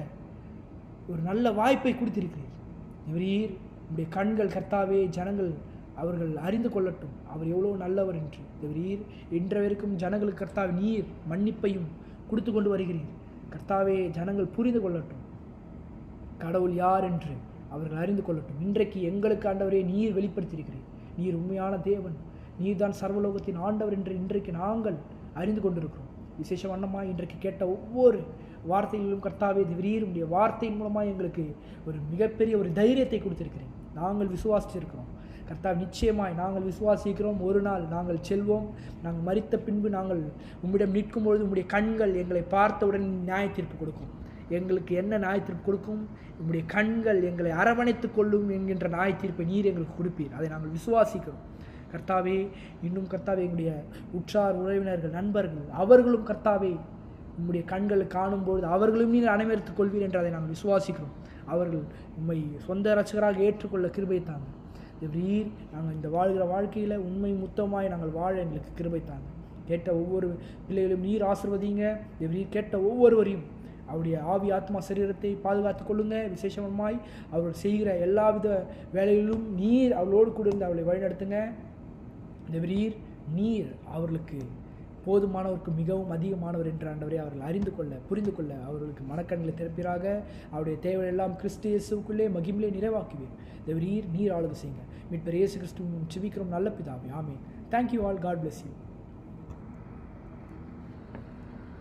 ஒரு நல்ல வாய்ப்பை கொடுத்திருக்கிறீர். தேவரீர், உங்களுடைய கண்கள் கர்த்தாவே, ஜனங்கள் அவர்கள் அறிந்து கொள்ளட்டும் அவர் எவ்வளோ நல்லவர் என்று. தேவரீர், இன்றைய வரைக்கும் ஜனங்களுக்கு கர்த்தாவே நீர் மன்னிப்பையும் கொடுத்து கொண்டு வருகிறீர். கர்த்தாவே, ஜனங்கள் புரிந்து கொள்ளட்டும், கடவுள் யார் என்று அவர்கள் அறிந்து கொள்ளட்டும். இன்றைக்கு எங்களுக்கு ஆண்டவரே நீர் வெளிப்படுத்தியிருக்கிறீர். நீர் உண்மையான தேவன், நீர் தான் சர்வலோகத்தின் ஆண்டவர் என்று இன்றைக்கு நாங்கள் அறிந்து கொண்டிருக்கிறோம். விசேஷ வண்ணமாக இன்றைக்கு கேட்ட ஒவ்வொரு வார்த்தைகளிலும் கர்த்தாவே தேவரீர் உடைய வார்த்தையின் மூலமாக எங்களுக்கு ஒரு மிகப்பெரிய ஒரு தைரியத்தை கொடுத்திருக்கிறேன். நாங்கள் விசுவாசிச்சிருக்கிறோம் கர்த்தாவே, நிச்சயமாய் நாங்கள் விசுவாசிக்கிறோம். ஒரு நாள் நாங்கள் செல்வோம். நாங்கள் மரித்த பின்பு நாங்கள் உம்மிடம் நிற்கும் பொழுது உம்முடைய கண்கள் எங்களை பார்த்தவுடன் நியாய தீர்ப்பு கொடுக்கும். எங்களுக்கு என்ன நியாய தீர்ப்பு கொடுக்கும்? உம்முடைய கண்கள் எங்களை அரவணைத்து கொள்ளும் என்கின்ற நியாய தீர்ப்பை நீர் எங்களுக்கு கொடுப்பீர். அதை நாங்கள் விசுவாசிக்கிறோம் கர்த்தாவே. இன்னும் கர்த்தாவே, எங்களுடைய உற்றார் உறவினர்கள், நண்பர்கள், அவர்களும் கர்த்தாவே உம்முடைய கண்கள் காணும்பொழுது அவர்களும் நீர் அனைவருத்துக் கொள்வீர் என்று அதை நாங்கள் விசுவாசிக்கிறோம். அவர்கள் உம்மை சொந்த இரட்சகராக ஏற்றுக்கொள்ள கிருபை தாங்க தேவரீர். நாங்கள் இந்த வாழ்கிற வாழ்க்கையில் உண்மை முத்தமாய் நாங்கள் வாழ எங்களுக்கு கிருபை தாங்க. கேட்ட ஒவ்வொரு பிள்ளைகளும் நீர் ஆசீர்வதிங்க தேவரீர். கேட்ட ஒவ்வொருவரையும் அவருடைய ஆவி ஆத்மா சரீரத்தை பாதுகாத்து கொள்ளுங்க. விசேஷமாய் அவர்கள் செய்கிற எல்லாவித வேலைகளிலும் நீர் அவளோடு கூட இருந்து அவளை வழிநடத்துங்க தேவரீர். நீர் அவர்களுக்கு போதுமானவருக்கு மிகவும் அதிகமானவர் என்ற ஆண்டவரை அவர்கள் அறிந்து கொள்ள, புரிந்து கொள்ள அவர்களுக்கு மனக்கண்களை திறப்பீராக. அவருடைய தேவையெல்லாம் கிறிஸ்து இயேசுக்குள்ளே மகிமையிலே நிறைவாக்குவீர் தேவரீர். நீர் ஆளுகை செய்யுங்க. மீட்பர் இயேசு கிறிஸ்துவின் ஜெபிக்கிறோம் நல்ல பிதாவே, ஆமென். Thank you all. God bless you.